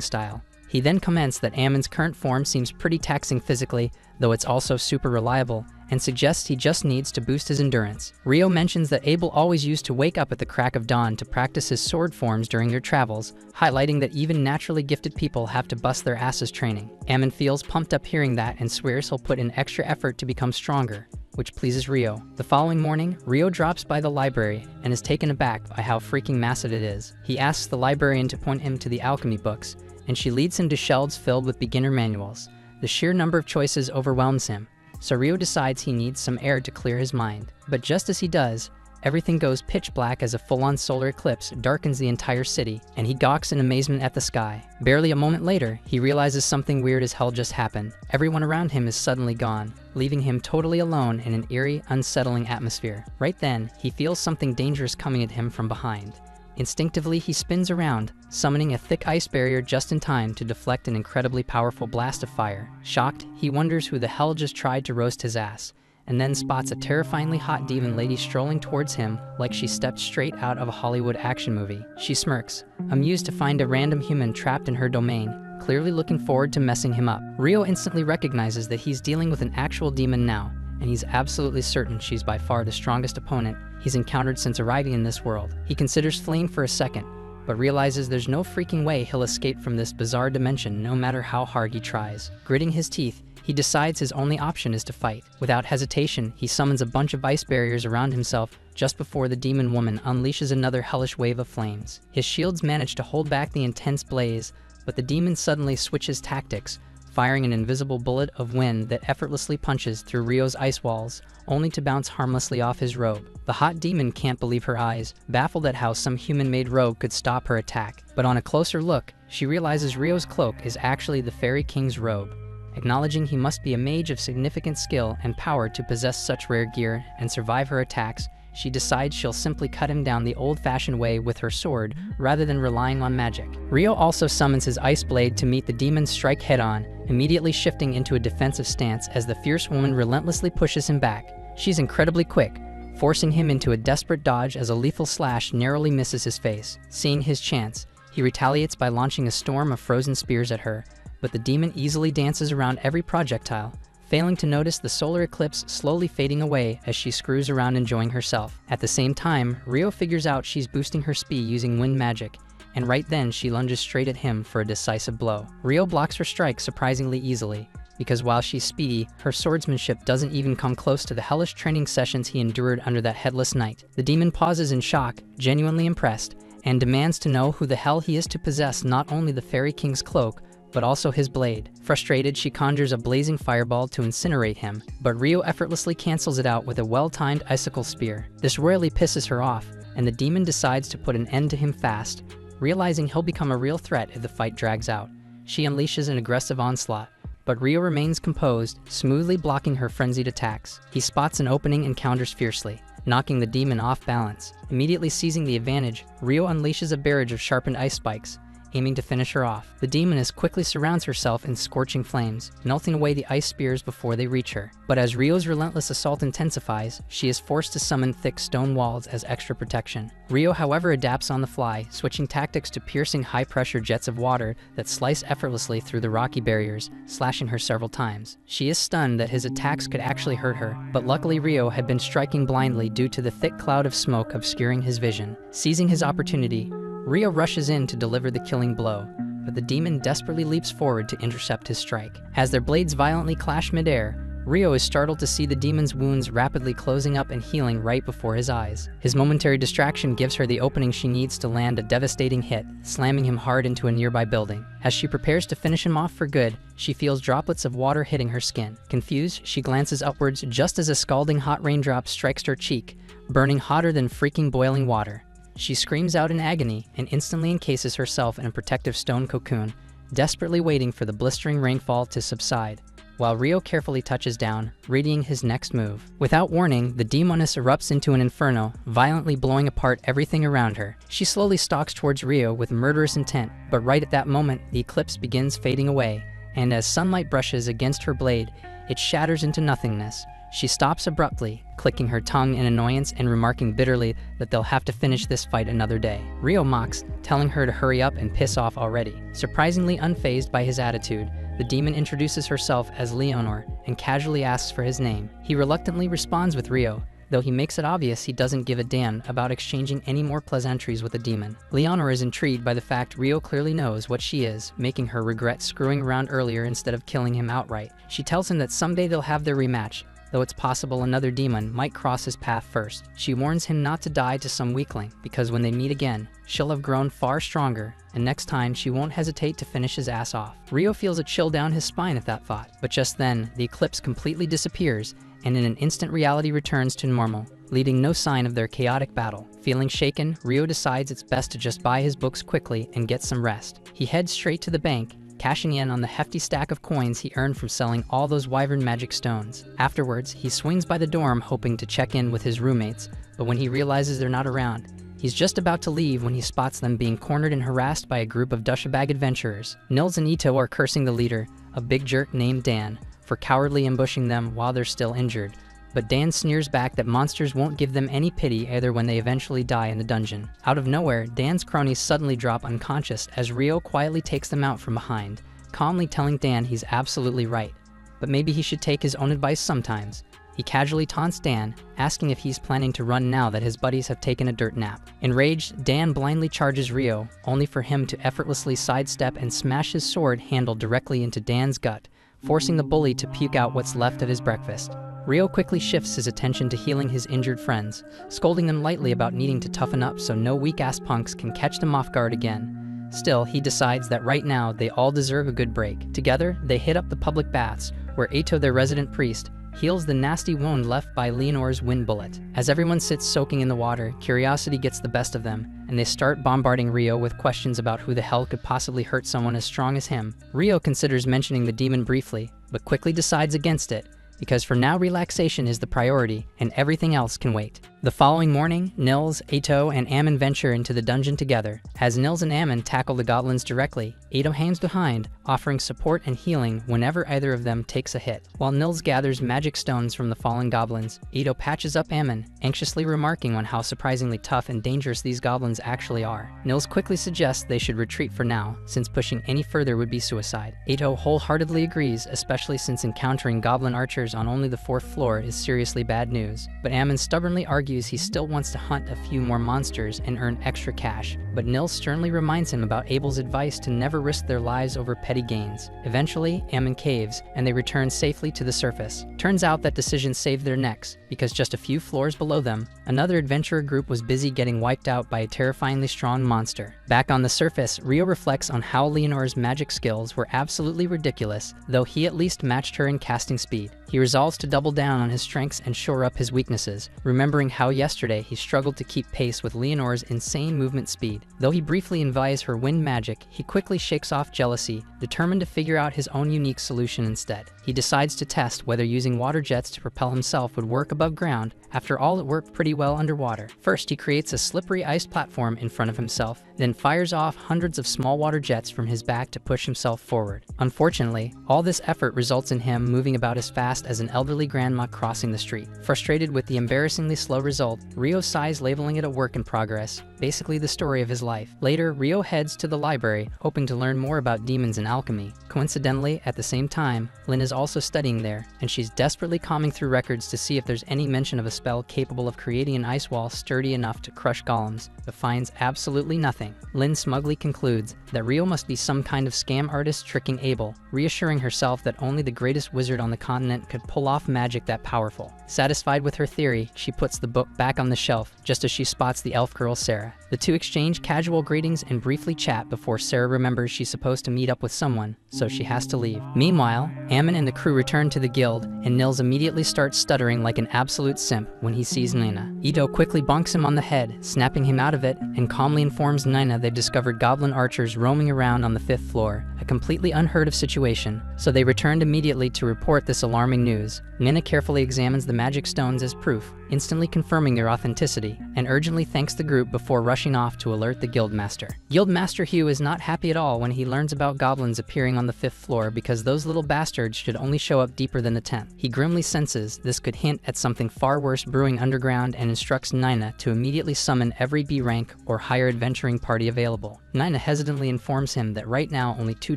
style. He then comments that Ammon's current form seems pretty taxing physically, though it's also super reliable, and suggests he just needs to boost his endurance. Rio mentions that Abel always used to wake up at the crack of dawn to practice his sword forms during their travels, highlighting that even naturally gifted people have to bust their asses training. Ammon feels pumped up hearing that and swears he'll put in extra effort to become stronger, which pleases Rio. The following morning, Rio drops by the library and is taken aback by how freaking massive it is. He asks the librarian to point him to the alchemy books, and she leads him to shelves filled with beginner manuals. The sheer number of choices overwhelms him, so Rio decides he needs some air to clear his mind. But just as he does, everything goes pitch black as a full-on solar eclipse darkens the entire city, and he gawks in amazement at the sky. Barely a moment later, he realizes something weird as hell just happened. Everyone around him is suddenly gone, leaving him totally alone in an eerie, unsettling atmosphere. Right then, he feels something dangerous coming at him from behind. Instinctively, he spins around, summoning a thick ice barrier just in time to deflect an incredibly powerful blast of fire. Shocked, he wonders who the hell just tried to roast his ass, and then spots a terrifyingly hot demon lady strolling towards him like she stepped straight out of a Hollywood action movie. She smirks, amused to find a random human trapped in her domain, clearly looking forward to messing him up. Rio instantly recognizes that he's dealing with an actual demon now, and he's absolutely certain she's by far the strongest opponent he's encountered since arriving in this world. He considers fleeing for a second, but realizes there's no freaking way he'll escape from this bizarre dimension no matter how hard he tries. Gritting his teeth, he decides his only option is to fight. Without hesitation, he summons a bunch of ice barriers around himself just before the demon woman unleashes another hellish wave of flames. His shields manage to hold back the intense blaze, but the demon suddenly switches tactics, firing an invisible bullet of wind that effortlessly punches through Rio's ice walls, only to bounce harmlessly off his robe. The hot demon can't believe her eyes, baffled at how some human-made robe could stop her attack. But on a closer look, she realizes Rio's cloak is actually the Fairy King's robe. Acknowledging he must be a mage of significant skill and power to possess such rare gear and survive her attacks, she decides she'll simply cut him down the old-fashioned way with her sword rather than relying on magic. Rio also summons his ice blade to meet the demon's strike head-on, immediately shifting into a defensive stance as the fierce woman relentlessly pushes him back. She's incredibly quick, forcing him into a desperate dodge as a lethal slash narrowly misses his face. Seeing his chance, he retaliates by launching a storm of frozen spears at her, but the demon easily dances around every projectile, failing to notice the solar eclipse slowly fading away as she screws around enjoying herself. At the same time, Rio figures out she's boosting her speed using wind magic, and right then she lunges straight at him for a decisive blow. Rio blocks her strike surprisingly easily, because while she's speedy, her swordsmanship doesn't even come close to the hellish training sessions he endured under that headless knight. The demon pauses in shock, genuinely impressed, and demands to know who the hell he is to possess not only the Fairy King's cloak, but also his blade. Frustrated, she conjures a blazing fireball to incinerate him, but Rio effortlessly cancels it out with a well-timed icicle spear. This royally pisses her off, and the demon decides to put an end to him fast, realizing he'll become a real threat if the fight drags out. She unleashes an aggressive onslaught, but Rio remains composed, smoothly blocking her frenzied attacks. He spots an opening and counters fiercely, knocking the demon off balance. Immediately seizing the advantage, Rio unleashes a barrage of sharpened ice spikes, aiming to finish her off. The demoness quickly surrounds herself in scorching flames, melting away the ice spears before they reach her. But as Rio's relentless assault intensifies, she is forced to summon thick stone walls as extra protection. Rio, however, adapts on the fly, switching tactics to piercing high-pressure jets of water that slice effortlessly through the rocky barriers, slashing her several times. She is stunned that his attacks could actually hurt her, but luckily Rio had been striking blindly due to the thick cloud of smoke obscuring his vision. Seizing his opportunity, Rio rushes in to deliver the killing blow, but the demon desperately leaps forward to intercept his strike. As their blades violently clash midair, Rio is startled to see the demon's wounds rapidly closing up and healing right before his eyes. His momentary distraction gives her the opening she needs to land a devastating hit, slamming him hard into a nearby building. As she prepares to finish him off for good, she feels droplets of water hitting her skin. Confused, she glances upwards just as a scalding hot raindrop strikes her cheek, burning hotter than freaking boiling water. She screams out in agony and instantly encases herself in a protective stone cocoon, desperately waiting for the blistering rainfall to subside, while Rio carefully touches down, readying his next move. Without warning, the demoness erupts into an inferno, violently blowing apart everything around her. She slowly stalks towards Rio with murderous intent, but right at that moment, the eclipse begins fading away, and as sunlight brushes against her blade, it shatters into nothingness. She stops abruptly, clicking her tongue in annoyance and remarking bitterly that they'll have to finish this fight another day. Rio mocks, telling her to hurry up and piss off already. Surprisingly unfazed by his attitude, the demon introduces herself as Leonor and casually asks for his name. He reluctantly responds with Rio, though he makes it obvious he doesn't give a damn about exchanging any more pleasantries with the demon. Leonor is intrigued by the fact Rio clearly knows what she is, making her regret screwing around earlier instead of killing him outright. She tells him that someday they'll have their rematch, though it's possible another demon might cross his path first. She warns him not to die to some weakling, because when they meet again, she'll have grown far stronger, and next time she won't hesitate to finish his ass off. Rio feels a chill down his spine at that thought, but just then, the eclipse completely disappears, and in an instant reality returns to normal, leaving no sign of their chaotic battle. Feeling shaken, Rio decides it's best to just buy his books quickly and get some rest. He heads straight to the bank, cashing in on the hefty stack of coins he earned from selling all those wyvern magic stones. Afterwards, he swings by the dorm hoping to check in with his roommates, but when he realizes they're not around, he's just about to leave when he spots them being cornered and harassed by a group of Dushabag adventurers. Nils and Ito are cursing the leader, a big jerk named Dan, for cowardly ambushing them while they're still injured, but Dan sneers back that monsters won't give them any pity either when they eventually die in the dungeon. Out of nowhere, Dan's cronies suddenly drop unconscious as Rio quietly takes them out from behind, calmly telling Dan he's absolutely right, but maybe he should take his own advice sometimes. He casually taunts Dan, asking if he's planning to run now that his buddies have taken a dirt nap. Enraged, Dan blindly charges Rio, only for him to effortlessly sidestep and smash his sword handle directly into Dan's gut, forcing the bully to puke out what's left of his breakfast. Rio quickly shifts his attention to healing his injured friends, scolding them lightly about needing to toughen up so no weak-ass punks can catch them off guard again. Still, he decides that right now they all deserve a good break. Together, they hit up the public baths, where Ato, their resident priest, heals the nasty wound left by Leonor's wind bullet. As everyone sits soaking in the water, curiosity gets the best of them, and they start bombarding Rio with questions about who the hell could possibly hurt someone as strong as him. Rio considers mentioning the demon briefly, but quickly decides against it, because for now relaxation is the priority and everything else can wait. The following morning, Nils, Ato, and Ammon venture into the dungeon together. As Nils and Ammon tackle the goblins directly, Ato hangs behind, offering support and healing whenever either of them takes a hit. While Nils gathers magic stones from the fallen goblins, Ato patches up Ammon, anxiously remarking on how surprisingly tough and dangerous these goblins actually are. Nils quickly suggests they should retreat for now, since pushing any further would be suicide. Ato wholeheartedly agrees, especially since encountering goblin archers on only the 4th floor is seriously bad news. But Ammon stubbornly argues he still wants to hunt a few more monsters and earn extra cash, but Nils sternly reminds him about Abel's advice to never risk their lives over petty gains. Eventually, Ammon caves, and they return safely to the surface. Turns out that decision saved their necks, because just a few floors below them, another adventurer group was busy getting wiped out by a terrifyingly strong monster. Back on the surface, Rio reflects on how Leonore's magic skills were absolutely ridiculous, though he at least matched her in casting speed. He resolves to double down on his strengths and shore up his weaknesses, remembering how yesterday he struggled to keep pace with Leonore's insane movement speed. Though he briefly envies her wind magic, he quickly shakes off jealousy, determined to figure out his own unique solution instead. He decides to test whether using water jets to propel himself would work above ground. After all, it worked pretty well underwater. First, he creates a slippery ice platform in front of himself, then fires off hundreds of small water jets from his back to push himself forward. Unfortunately, all this effort results in him moving about as fast as an elderly grandma crossing the street. Frustrated with the embarrassingly slow result, Rio sighs, labeling it a work in progress, basically the story of his life. Later, Rio heads to the library, hoping to learn more about demons and alchemy. Coincidentally, at the same time, Lynn is also studying there, and she's desperately combing through records to see if there's any mention of a spell capable of creating an ice wall sturdy enough to crush golems, but finds absolutely nothing. Lynn smugly concludes that Rio must be some kind of scam artist tricking Abel, reassuring herself that only the greatest wizard on the continent could pull off magic that powerful. Satisfied with her theory, she puts the book back on the shelf, just as she spots the elf girl Sarah. The two exchange casual greetings and briefly chat before Sarah remembers she's supposed to meet up with someone, so she has to leave. Meanwhile, Ammon and the crew return to the guild, and Nils immediately starts stuttering like an absolute simp when he sees Nina. Ito quickly bonks him on the head, snapping him out of it, and calmly informs Nina they've discovered goblin archers roaming around on the 5th floor, a completely unheard of situation, so they returned immediately to report this alarming news. Nina carefully examines the magic stones as proof, instantly confirming their authenticity, and urgently thanks the group before rushing off to alert the guildmaster. Guildmaster Hugh is not happy at all when he learns about goblins appearing on the 5th floor because those little bastards should only show up deeper than the 10th. He grimly senses this could hint at something far worse brewing underground and instructs Nina to immediately summon every B rank or higher adventuring party available. Nina hesitantly informs him that right now only 2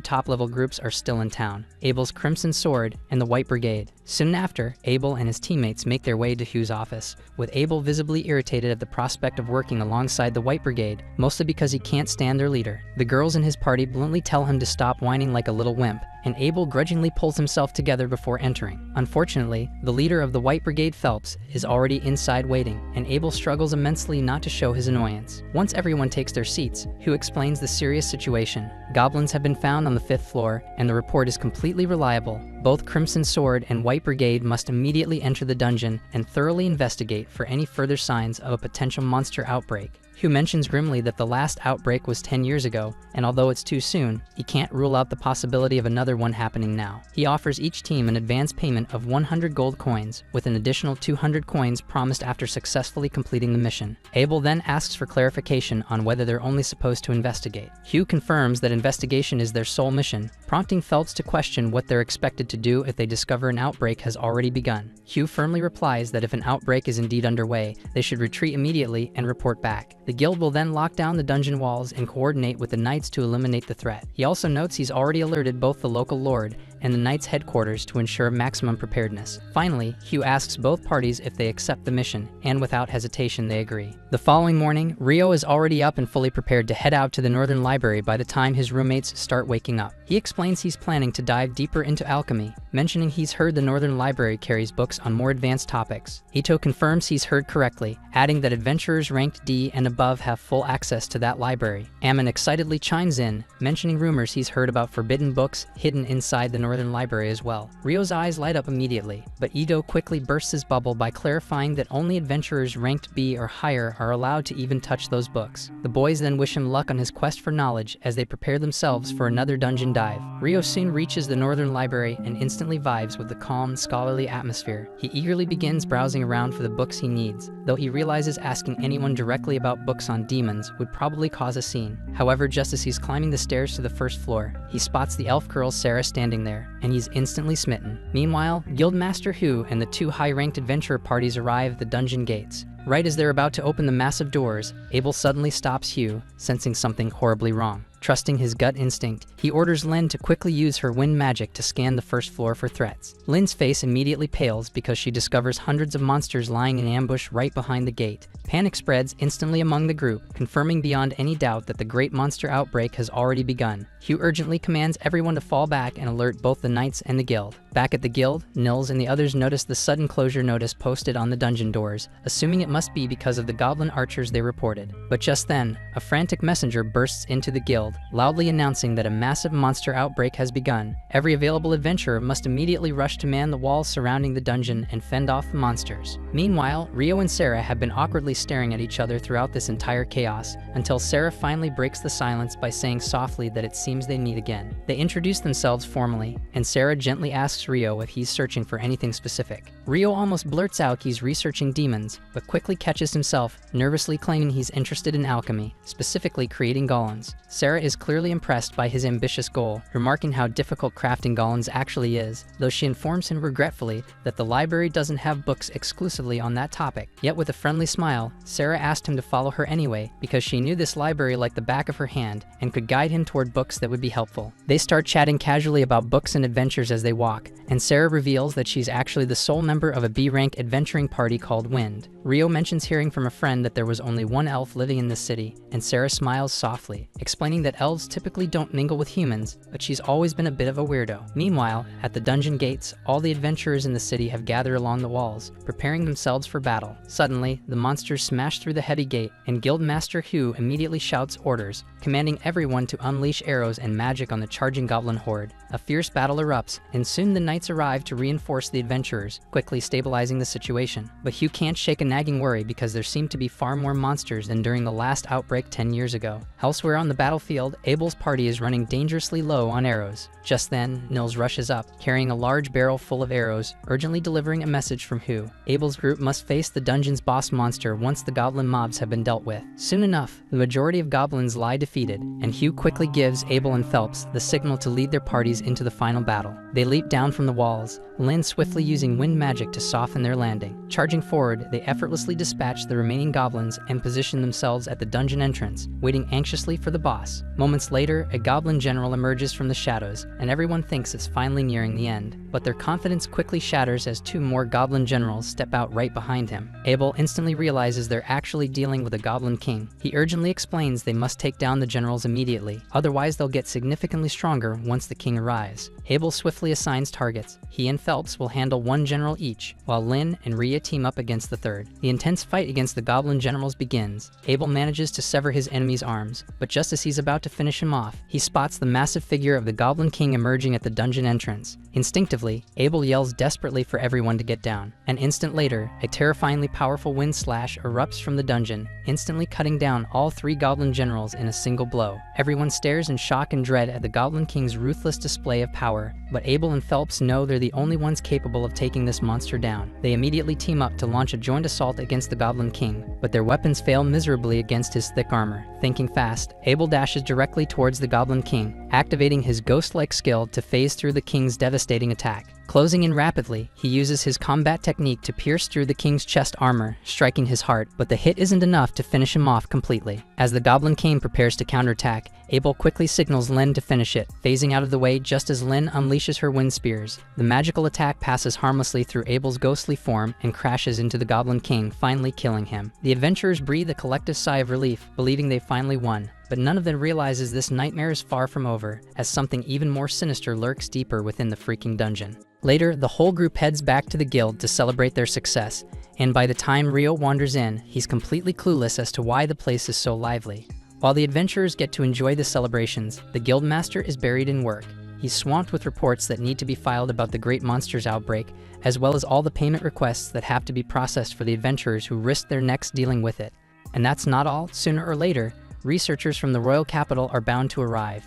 top-level groups are still in town, Abel's Crimson Sword and the White Brigade. Soon after, Abel and his teammates make their way to Hugh's office, with Abel visibly irritated at the prospect of working alongside the White Brigade, mostly because he can't stand their leader. The girls in his party bluntly tell him to stop whining like a little wimp, and Abel grudgingly pulls himself together before entering. Unfortunately, the leader of the White Brigade, Phelps, is already inside waiting, and Abel struggles immensely not to show his annoyance. Once everyone takes their seats, Hugh explains the serious situation. Goblins have been found on the 5th floor, and the report is completely reliable. Both Crimson Sword and White Brigade must immediately enter the dungeon and thoroughly investigate for any further signs of a potential monster outbreak. Hugh mentions grimly that the last outbreak was 10 years ago, and although it's too soon, he can't rule out the possibility of another one happening now. He offers each team an advance payment of 100 gold coins, with an additional 200 coins promised after successfully completing the mission. Abel then asks for clarification on whether they're only supposed to investigate. Hugh confirms that investigation is their sole mission, prompting Phelps to question what they're expected to do if they discover an outbreak has already begun. Hugh firmly replies that if an outbreak is indeed underway, they should retreat immediately and report back. The guild will then lock down the dungeon walls and coordinate with the knights to eliminate the threat. He also notes he's already alerted both the local lord and the knights' headquarters to ensure maximum preparedness. Finally, Hugh asks both parties if they accept the mission, and without hesitation they agree. The following morning, Rio is already up and fully prepared to head out to the Northern Library by the time his roommates start waking up. He explains he's planning to dive deeper into alchemy, mentioning he's heard the Northern Library carries books on more advanced topics. Ito confirms he's heard correctly, adding that adventurers ranked D and above have full access to that library. Ammon excitedly chimes in, mentioning rumors he's heard about forbidden books hidden inside the Northern Library as well. Rio's eyes light up immediately, but Ito quickly bursts his bubble by clarifying that only adventurers ranked B or higher are allowed to even touch those books. The boys then wish him luck on his quest for knowledge as they prepare themselves for another dungeon dive. Rio soon reaches the Northern Library and instantly instantly vibes with the calm, scholarly atmosphere. He eagerly begins browsing around for the books he needs, though he realizes asking anyone directly about books on demons would probably cause a scene. However, just as he's climbing the stairs to the first floor, he spots the elf girl Sarah standing there, and he's instantly smitten. Meanwhile, Guildmaster Hu and the two high-ranked adventurer parties arrive at the dungeon gates. Right as they're about to open the massive doors, Abel suddenly stops Hugh, sensing something horribly wrong. Trusting his gut instinct, he orders Lynn to quickly use her wind magic to scan the first floor for threats. Lynn's face immediately pales because she discovers hundreds of monsters lying in ambush right behind the gate. Panic spreads instantly among the group, confirming beyond any doubt that the great monster outbreak has already begun. Hugh urgently commands everyone to fall back and alert both the knights and the guild. Back at the guild, Nils and the others notice the sudden closure notice posted on the dungeon doors, assuming it must be because of the goblin archers they reported. But just then, a frantic messenger bursts into the guild, loudly announcing that a massive monster outbreak has begun. Every available adventurer must immediately rush to man the walls surrounding the dungeon and fend off the monsters. Meanwhile, Rio and Sarah have been awkwardly staring at each other throughout this entire chaos, until Sarah finally breaks the silence by saying softly that it seems they meet again. They introduce themselves formally, and Sarah gently asks Rio if he's searching for anything specific. Rio almost blurts out he's researching demons, but quickly catches himself, nervously claiming he's interested in alchemy, specifically creating golems. Sarah is clearly impressed by his ambitious goal, remarking how difficult crafting golems actually is, though she informs him regretfully that the library doesn't have books exclusively on that topic. Yet with a friendly smile, Sarah asked him to follow her anyway because she knew this library like the back of her hand and could guide him toward books that would be helpful. They start chatting casually about books and adventures as they walk, and Sarah reveals that she's actually the sole member of a B-rank adventuring party called Wind. Rio mentions hearing from a friend that there was only one elf living in this city, and Sarah smiles softly, explaining that elves typically don't mingle with humans, but she's always been a bit of a weirdo. Meanwhile, at the dungeon gates, all the adventurers in the city have gathered along the walls, preparing themselves for battle. Suddenly, the monsters smash through the heavy gate, and Guildmaster Hu immediately shouts orders, commanding everyone to unleash arrows and magic on the charging goblin horde. A fierce battle erupts, and soon the knights arrive to reinforce the adventurers, quickly stabilizing the situation. But Hugh can't shake a nagging worry because there seem to be far more monsters than during the last outbreak 10 years ago. Elsewhere on the battlefield, Abel's party is running dangerously low on arrows. Just then, Nils rushes up, carrying a large barrel full of arrows, urgently delivering a message from Hu. Abel's group must face the dungeon's boss monster once the goblin mobs have been dealt with. Soon enough, the majority of goblins lie defeated, and Hugh quickly gives Abel and Phelps the signal to lead their parties into the final battle. They leap down from the walls, Lynn swiftly using wind magic to soften their landing. Charging forward, they effortlessly dispatch the remaining goblins and position themselves at the dungeon entrance, waiting anxiously for the boss. Moments later, a goblin general emerges from the shadows, and everyone thinks it's finally nearing the end. But their confidence quickly shatters as two more goblin generals step out right behind him. Abel instantly realizes they're actually dealing with a goblin king. He urgently explains they must take down the generals immediately, otherwise they'll get significantly stronger once the king arrives. Abel swiftly assigns targets. He and Phelps will handle one general each, while Lynn and Rhea team up against the third. The intense fight against the goblin generals begins. Abel manages to sever his enemy's arms, but just as he's about to finish him off, he spots the massive figure of the goblin king emerging at the dungeon entrance. Instinctively, Abel yells desperately for everyone to get down. An instant later, a terrifyingly powerful wind slash erupts from the dungeon, instantly cutting down all three goblin generals in a single blow. Everyone stares in shock and dread at the goblin king's ruthless display of power, but Abel and Phelps know they're the only ones capable of taking this monster down. They immediately team up to launch a joint assault against the goblin king, but their weapons fail miserably against his thick armor. Thinking fast, Abel dashes directly towards the goblin king, activating his ghost-like skill to phase through the king's devastating attack. Closing in rapidly, he uses his combat technique to pierce through the king's chest armor, striking his heart, but the hit isn't enough to finish him off completely. As the goblin king prepares to counterattack, Abel quickly signals Lynn to finish it, phasing out of the way just as Lynn unleashes her wind spears. The magical attack passes harmlessly through Abel's ghostly form and crashes into the goblin king, finally killing him. The adventurers breathe a collective sigh of relief, believing they finally won. But none of them realizes this nightmare is far from over, as something even more sinister lurks deeper within the freaking dungeon. Later, the whole group heads back to the guild to celebrate their success, and by the time Rio wanders in, he's completely clueless as to why the place is so lively. While the adventurers get to enjoy the celebrations, the guildmaster is buried in work. He's swamped with reports that need to be filed about the great monsters outbreak, as well as all the payment requests that have to be processed for the adventurers who risk their necks dealing with it. And that's not all. Sooner or later, researchers from the royal capital are bound to arrive.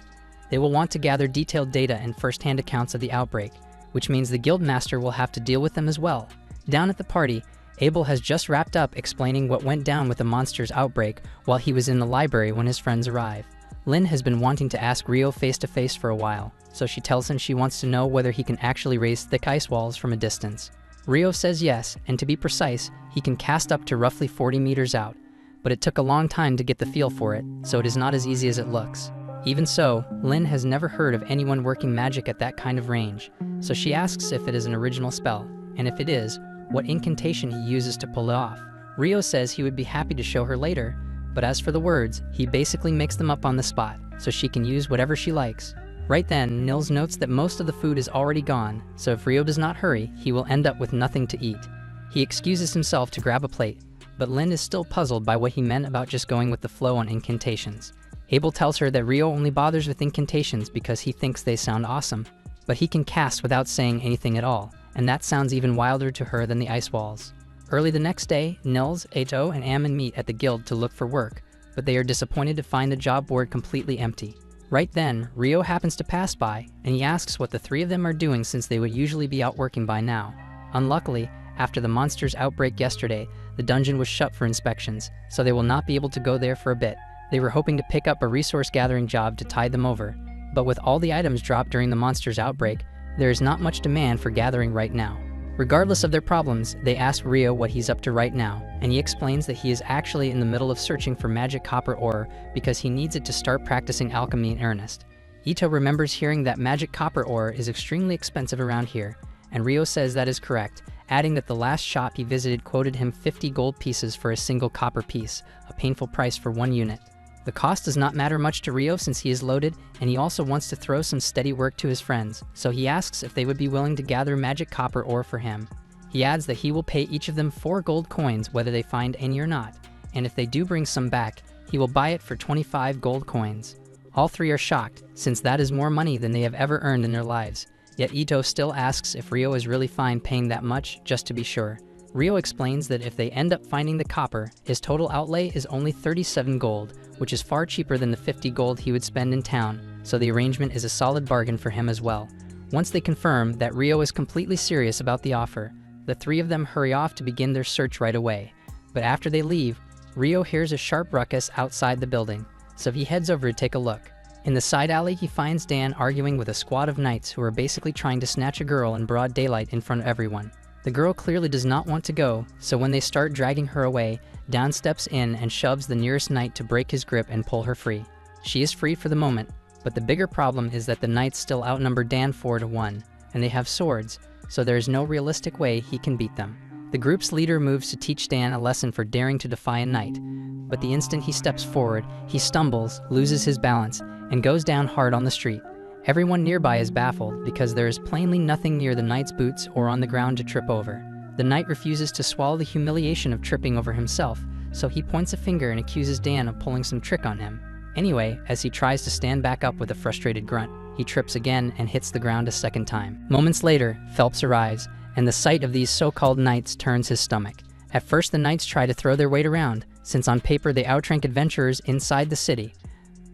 They will want to gather detailed data and first-hand accounts of the outbreak, which means the guildmaster will have to deal with them as well. Down at the party, Abel has just wrapped up explaining what went down with the monster's outbreak while he was in the library when his friends arrive. Lynn has been wanting to ask Rio face to face for a while, so she tells him she wants to know whether he can actually raise thick ice walls from a distance. Rio says yes, and to be precise, he can cast up to roughly 40 meters out, but it took a long time to get the feel for it, so it is not as easy as it looks. Even so, Lynn has never heard of anyone working magic at that kind of range, so she asks if it is an original spell, and if it is, what incantation he uses to pull it off. Rio says he would be happy to show her later, but as for the words, he basically makes them up on the spot, so she can use whatever she likes. Right then, Nils notes that most of the food is already gone, so if Rio does not hurry, he will end up with nothing to eat. He excuses himself to grab a plate, but Lynn is still puzzled by what he meant about just going with the flow on incantations. Abel tells her that Rio only bothers with incantations because he thinks they sound awesome, but he can cast without saying anything at all, and that sounds even wilder to her than the ice walls. Early the next day, Nils, Ato, and Ammon meet at the guild to look for work, but they are disappointed to find the job board completely empty. Right then, Rio happens to pass by, and he asks what the three of them are doing since they would usually be out working by now. Unluckily, after the monster's outbreak yesterday, the dungeon was shut for inspections, so they will not be able to go there for a bit. They were hoping to pick up a resource gathering job to tide them over, but with all the items dropped during the monster's outbreak, there is not much demand for gathering right now. Regardless of their problems, they ask Rio what he's up to right now, and he explains that he is actually in the middle of searching for magic copper ore because he needs it to start practicing alchemy in earnest. Ito remembers hearing that magic copper ore is extremely expensive around here, and Rio says that is correct, adding that the last shop he visited quoted him 50 gold pieces for a single copper piece, a painful price for one unit. The cost does not matter much to Rio since he is loaded, and he also wants to throw some steady work to his friends, so he asks if they would be willing to gather magic copper ore for him. He adds that he will pay each of them 4 gold coins whether they find any or not, and if they do bring some back, he will buy it for 25 gold coins. All three are shocked, since that is more money than they have ever earned in their lives, yet Ito still asks if Rio is really fine paying that much, just to be sure. Rio explains that if they end up finding the copper, his total outlay is only 37 gold, which is far cheaper than the 50 gold he would spend in town, so the arrangement is a solid bargain for him as well. Once they confirm that Rio is completely serious about the offer, the three of them hurry off to begin their search right away. But after they leave, Rio hears a sharp ruckus outside the building, so he heads over to take a look. In the side alley, he finds Dan arguing with a squad of knights who are basically trying to snatch a girl in broad daylight in front of everyone. The girl clearly does not want to go, so when they start dragging her away, Dan steps in and shoves the nearest knight to break his grip and pull her free. She is free for the moment, but the bigger problem is that the knights still outnumber Dan 4-1, and they have swords, so there is no realistic way he can beat them. The group's leader moves to teach Dan a lesson for daring to defy a knight, but the instant he steps forward, he stumbles, loses his balance, and goes down hard on the street. Everyone nearby is baffled because there is plainly nothing near the knight's boots or on the ground to trip over. The knight refuses to swallow the humiliation of tripping over himself, so he points a finger and accuses Dan of pulling some trick on him. Anyway, as he tries to stand back up with a frustrated grunt, he trips again and hits the ground a second time. Moments later, Phelps arrives, and the sight of these so-called knights turns his stomach. At first the knights try to throw their weight around, since on paper they outrank adventurers inside the city.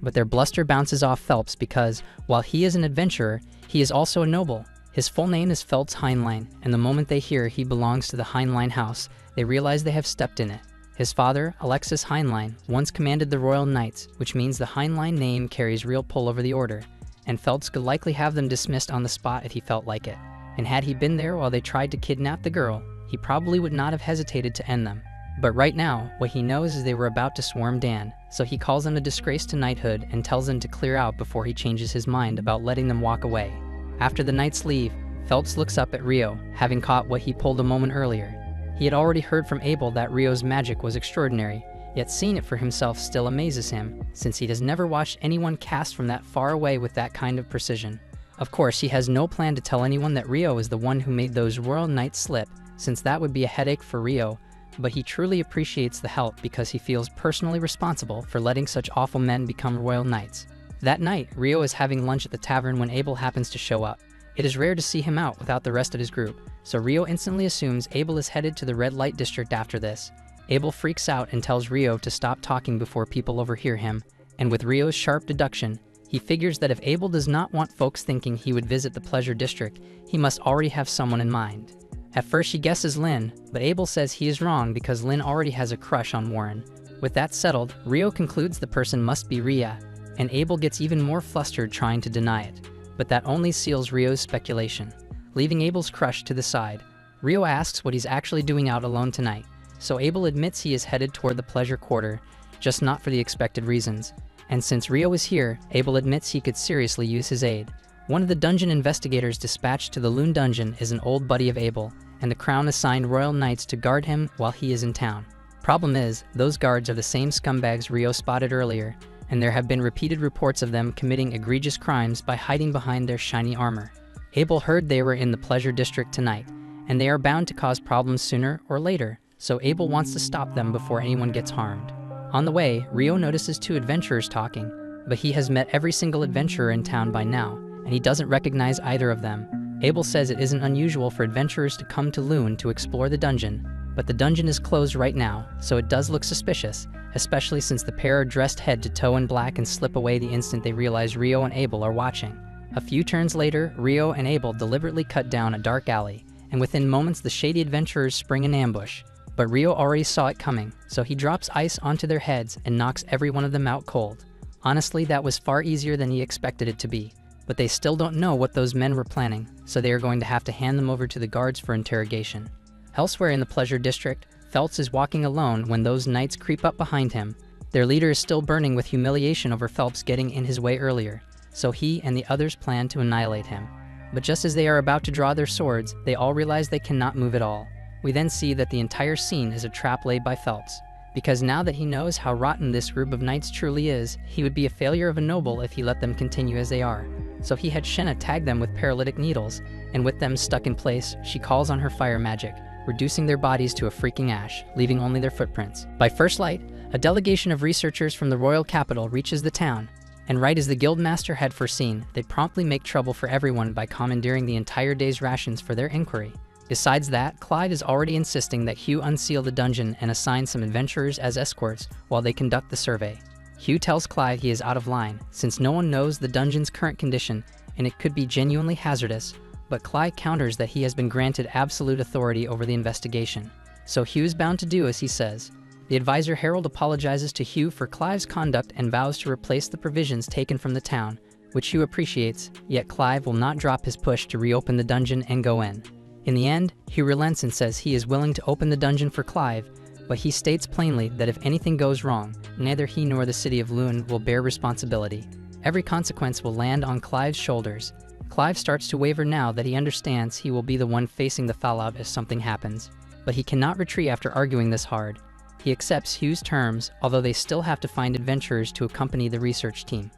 But their bluster bounces off Phelps because, while he is an adventurer, he is also a noble. His full name is Phelps Heinlein, and the moment they hear he belongs to the Heinlein house, they realize they have stepped in it. His father, Alexis Heinlein, once commanded the Royal Knights, which means the Heinlein name carries real pull over the order, and Phelps could likely have them dismissed on the spot if he felt like it. And had he been there while they tried to kidnap the girl, he probably would not have hesitated to end them. But right now, what he knows is they were about to swarm Dan, so he calls them a disgrace to knighthood and tells them to clear out before he changes his mind about letting them walk away. After the knights leave, Phelps looks up at Rio, having caught what he pulled a moment earlier. He had already heard from Abel that Rio's magic was extraordinary, yet seeing it for himself still amazes him, since he has never watched anyone cast from that far away with that kind of precision. Of course, he has no plan to tell anyone that Rio is the one who made those Royal Knights slip, since that would be a headache for Rio, but he truly appreciates the help because he feels personally responsible for letting such awful men become Royal Knights. That night, Rio is having lunch at the tavern when Abel happens to show up. It is rare to see him out without the rest of his group, so Rio instantly assumes Abel is headed to the red light district after this. Abel freaks out and tells Rio to stop talking before people overhear him, and with Rio's sharp deduction, He figures that if Abel does not want folks thinking he would visit the Pleasure District, he must already have someone in mind. At first she guesses Lynn, but Abel says he is wrong because Lynn already has a crush on Warren. With that settled, Rio concludes the person must be Rhea, and Abel gets even more flustered trying to deny it. But that only seals Rio's speculation. Leaving Abel's crush to the side, Rio asks what he's actually doing out alone tonight, so Abel admits he is headed toward the Pleasure Quarter, just not for the expected reasons. And since Rio is here, Abel admits he could seriously use his aid. One of the dungeon investigators dispatched to the Loon Dungeon is an old buddy of Abel, and the Crown assigned royal knights to guard him while he is in town. Problem is, those guards are the same scumbags Rio spotted earlier, and there have been repeated reports of them committing egregious crimes by hiding behind their shiny armor. Abel heard they were in the Pleasure District tonight, and they are bound to cause problems sooner or later, so Abel wants to stop them before anyone gets harmed. On the way, Rio notices two adventurers talking, but he has met every single adventurer in town by now, and he doesn't recognize either of them. Abel says it isn't unusual for adventurers to come to Loon to explore the dungeon, but the dungeon is closed right now, so it does look suspicious, especially since the pair are dressed head to toe in black and slip away the instant they realize Rio and Abel are watching. A few turns later, Rio and Abel deliberately cut down a dark alley, and within moments the shady adventurers spring an ambush. But Rio already saw it coming, so he drops ice onto their heads and knocks every one of them out cold. Honestly, that was far easier than he expected it to be. But they still don't know what those men were planning, so they are going to have to hand them over to the guards for interrogation. Elsewhere in the Pleasure District, Phelps is walking alone when those knights creep up behind him. Their leader is still burning with humiliation over Phelps getting in his way earlier, so he and the others plan to annihilate him. But just as they are about to draw their swords, they all realize they cannot move at all. We then see that the entire scene is a trap laid by Phelps, because now that he knows how rotten this group of knights truly is, he would be a failure of a noble if he let them continue as they are. So he had Shenna tag them with paralytic needles, and with them stuck in place, she calls on her fire magic, reducing their bodies to a freaking ash, leaving only their footprints. By first light, a delegation of researchers from the royal capital reaches the town, and right as the guildmaster had foreseen, they promptly make trouble for everyone by commandeering the entire day's rations for their inquiry. Besides that, Clive is already insisting that Hugh unseal the dungeon and assign some adventurers as escorts while they conduct the survey. Hugh tells Clive he is out of line, since no one knows the dungeon's current condition and it could be genuinely hazardous, but Clive counters that he has been granted absolute authority over the investigation. So Hugh is bound to do as he says. The advisor Harold apologizes to Hugh for Clive's conduct and vows to replace the provisions taken from the town, which Hugh appreciates, yet Clive will not drop his push to reopen the dungeon and go in. In the end, Hugh relents and says he is willing to open the dungeon for Clive, but he states plainly that if anything goes wrong, neither he nor the city of Loon will bear responsibility. Every consequence will land on Clive's shoulders. Clive starts to waver now that he understands he will be the one facing the fallout if something happens, but he cannot retreat after arguing this hard. He accepts Hugh's terms, although they still have to find adventurers to accompany the research team.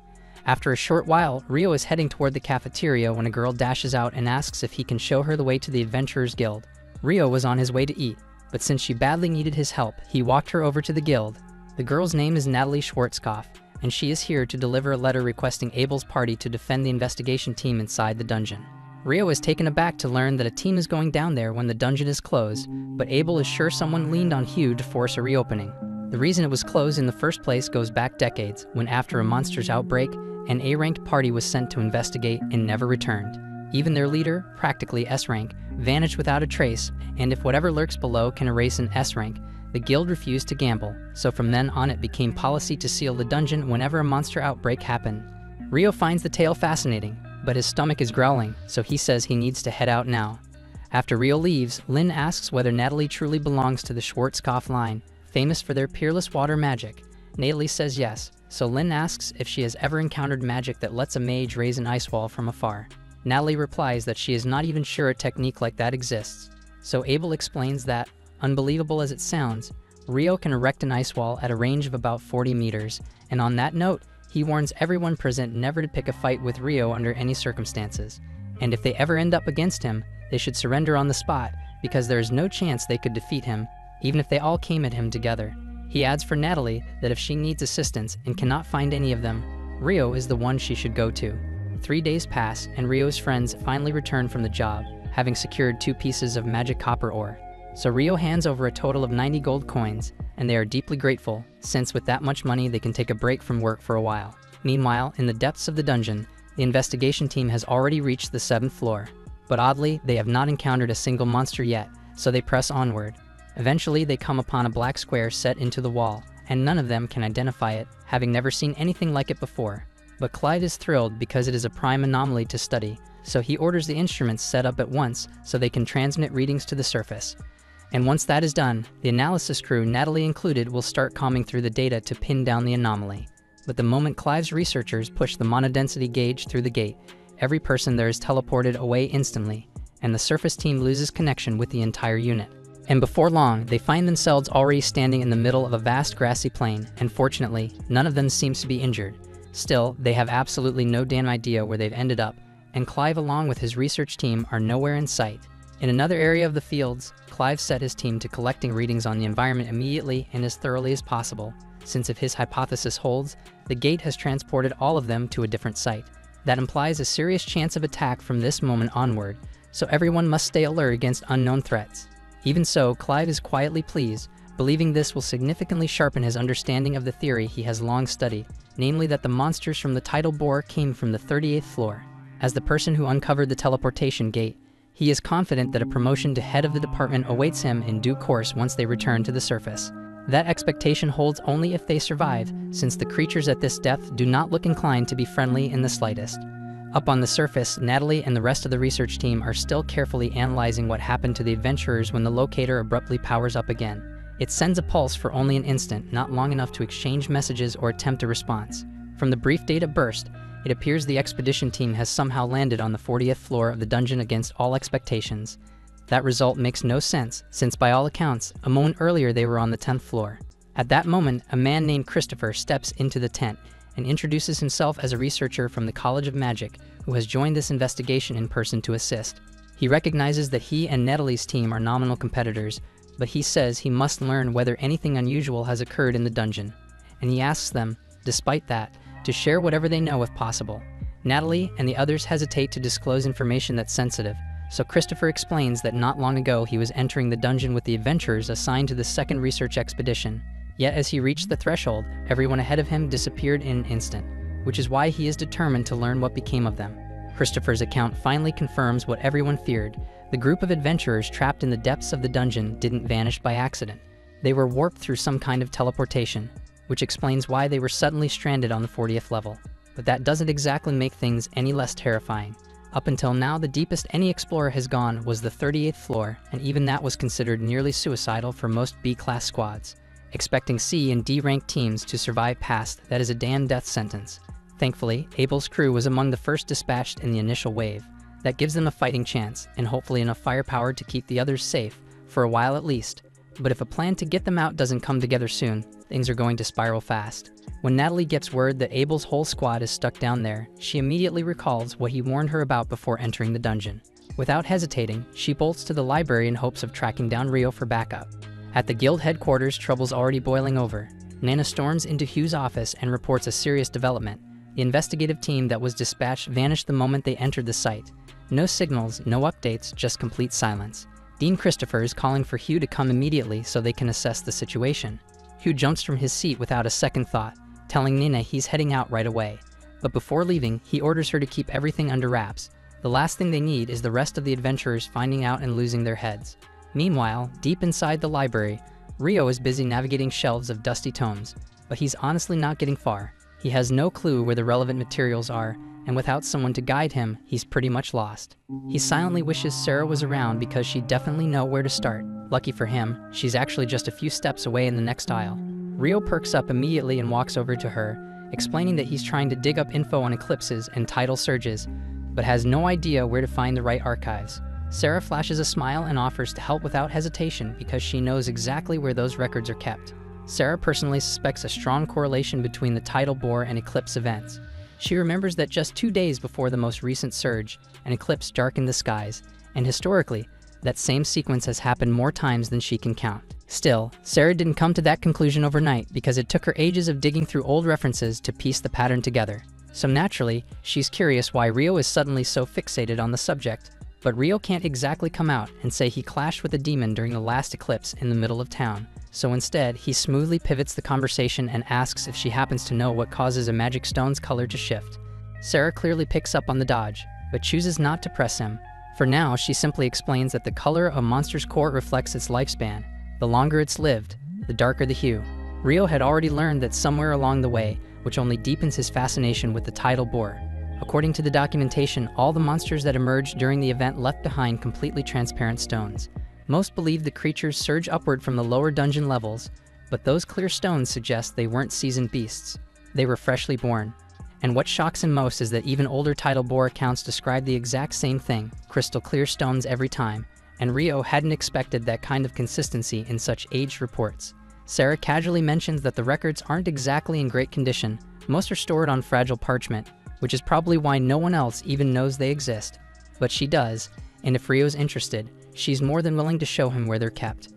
After a short while, Rio is heading toward the cafeteria when a girl dashes out and asks if he can show her the way to the Adventurers Guild. Rio was on his way to eat, but since she badly needed his help, he walked her over to the guild. The girl's name is Natalie Schwarzkopf, and she is here to deliver a letter requesting Abel's party to defend the investigation team inside the dungeon. Rio is taken aback to learn that a team is going down there when the dungeon is closed, but Abel is sure someone leaned on Hugh to force a reopening. The reason it was closed in the first place goes back decades, when after a monster's outbreak, an A-ranked party was sent to investigate and never returned. Even their leader, practically S-rank, vanished without a trace, and if whatever lurks below can erase an S-rank, the guild refused to gamble, so from then on it became policy to seal the dungeon whenever a monster outbreak happened. Rio finds the tale fascinating, but his stomach is growling, so he says he needs to head out now. After Rio leaves, Lynn asks whether Natalie truly belongs to the Schwarzkopf line, famous for their peerless water magic. Natalie says yes, so Lynn asks if she has ever encountered magic that lets a mage raise an ice wall from afar. Natalie replies that she is not even sure a technique like that exists. So Abel explains that, unbelievable as it sounds, Rio can erect an ice wall at a range of about 40 meters, and on that note, he warns everyone present never to pick a fight with Rio under any circumstances. And if they ever end up against him, they should surrender on the spot, because there is no chance they could defeat him, even if they all came at him together. He adds for Natalie that if she needs assistance and cannot find any of them, Rio is the one she should go to. 3 days pass, and Rio's friends finally return from the job, having secured 2 pieces of magic copper ore. So Rio hands over a total of 90 gold coins, and they are deeply grateful, since with that much money they can take a break from work for a while. Meanwhile, in the depths of the dungeon, the investigation team has already reached the 7th floor. But oddly, they have not encountered a single monster yet, so they press onward. Eventually, they come upon a black square set into the wall, and none of them can identify it, having never seen anything like it before. But Clyde is thrilled because it is a prime anomaly to study, so he orders the instruments set up at once so they can transmit readings to the surface. And once that is done, the analysis crew, Natalie included, will start combing through the data to pin down the anomaly. But the moment Clive's researchers push the monodensity gauge through the gate, every person there is teleported away instantly, and the surface team loses connection with the entire unit. And before long, they find themselves already standing in the middle of a vast grassy plain, and fortunately, none of them seems to be injured. Still, they have absolutely no damn idea where they've ended up, and Clive along with his research team are nowhere in sight. In another area of the fields, Clive set his team to collecting readings on the environment immediately and as thoroughly as possible, since if his hypothesis holds, the gate has transported all of them to a different site. That implies a serious chance of attack from this moment onward, so everyone must stay alert against unknown threats. Even so, Clive is quietly pleased, believing this will significantly sharpen his understanding of the theory he has long studied, namely that the monsters from the tidal bore came from the 38th floor. As the person who uncovered the teleportation gate, he is confident that a promotion to head of the department awaits him in due course once they return to the surface. That expectation holds only if they survive, since the creatures at this depth do not look inclined to be friendly in the slightest. Up on the surface, Natalie and the rest of the research team are still carefully analyzing what happened to the adventurers when the locator abruptly powers up again. It sends a pulse for only an instant, not long enough to exchange messages or attempt a response. From the brief data burst, it appears the expedition team has somehow landed on the 40th floor of the dungeon against all expectations. That result makes no sense, since by all accounts, a moment earlier they were on the 10th floor. At that moment, a man named Christopher steps into the tent and introduces himself as a researcher from the College of Magic who has joined this investigation in person to assist. He recognizes that he and Natalie's team are nominal competitors, but he says he must learn whether anything unusual has occurred in the dungeon, and he asks them, despite that, to share whatever they know if possible. Natalie and the others hesitate to disclose information that's sensitive, so Christopher explains that not long ago he was entering the dungeon with the adventurers assigned to the second research expedition. Yet as he reached the threshold, everyone ahead of him disappeared in an instant, which is why he is determined to learn what became of them. Christopher's account finally confirms what everyone feared. The group of adventurers trapped in the depths of the dungeon didn't vanish by accident. They were warped through some kind of teleportation, which explains why they were suddenly stranded on the 40th level. But that doesn't exactly make things any less terrifying. Up until now, the deepest any explorer has gone was the 38th floor, and even that was considered nearly suicidal for most B-class squads. Expecting C and D-ranked teams to survive past that is a damn death sentence. Thankfully, Abel's crew was among the first dispatched in the initial wave. That gives them a fighting chance, and hopefully enough firepower to keep the others safe, for a while at least. But if a plan to get them out doesn't come together soon, things are going to spiral fast. When Natalie gets word that Abel's whole squad is stuck down there, she immediately recalls what he warned her about before entering the dungeon. Without hesitating, she bolts to the library in hopes of tracking down Rio for backup. At the guild headquarters, trouble's already boiling over. Nana storms into Hugh's office and reports a serious development. The investigative team that was dispatched vanished the moment they entered the site. No signals, no updates, just complete silence. Dean Christopher is calling for Hugh to come immediately so they can assess the situation. Hugh jumps from his seat without a second thought, telling Nina he's heading out right away. But before leaving, he orders her to keep everything under wraps. The last thing they need is the rest of the adventurers finding out and losing their heads. Meanwhile, deep inside the library, Rio is busy navigating shelves of dusty tomes, but he's honestly not getting far. He has no clue where the relevant materials are, and without someone to guide him, he's pretty much lost. He silently wishes Sarah was around because she'd definitely know where to start. Lucky for him, she's actually just a few steps away in the next aisle. Rio perks up immediately and walks over to her, explaining that he's trying to dig up info on eclipses and tidal surges, but has no idea where to find the right archives. Sarah flashes a smile and offers to help without hesitation because she knows exactly where those records are kept. Sarah personally suspects a strong correlation between the tidal bore and eclipse events. She remembers that just 2 days before the most recent surge, an eclipse darkened the skies, and historically, that same sequence has happened more times than she can count. Still, Sarah didn't come to that conclusion overnight because it took her ages of digging through old references to piece the pattern together. So naturally, she's curious why Rio is suddenly so fixated on the subject. But Rio can't exactly come out and say he clashed with a demon during the last eclipse in the middle of town, so instead, he smoothly pivots the conversation and asks if she happens to know what causes a magic stone's color to shift. Sarah clearly picks up on the dodge, but chooses not to press him. For now, she simply explains that the color of a monster's core reflects its lifespan. The longer it's lived, the darker the hue. Rio had already learned that somewhere along the way, which only deepens his fascination with the tidal boar. According to the documentation, all the monsters that emerged during the event left behind completely transparent stones. Most believe the creatures surge upward from the lower dungeon levels, but those clear stones suggest they weren't seasoned beasts. They were freshly born. And what shocks him most is that even older tidal boar accounts describe the exact same thing, crystal clear stones every time, and Rio hadn't expected that kind of consistency in such aged reports. Sarah casually mentions that the records aren't exactly in great condition. Most are stored on fragile parchment, which is probably why no one else even knows they exist. But she does, and if Rio's interested, she's more than willing to show him where they're kept.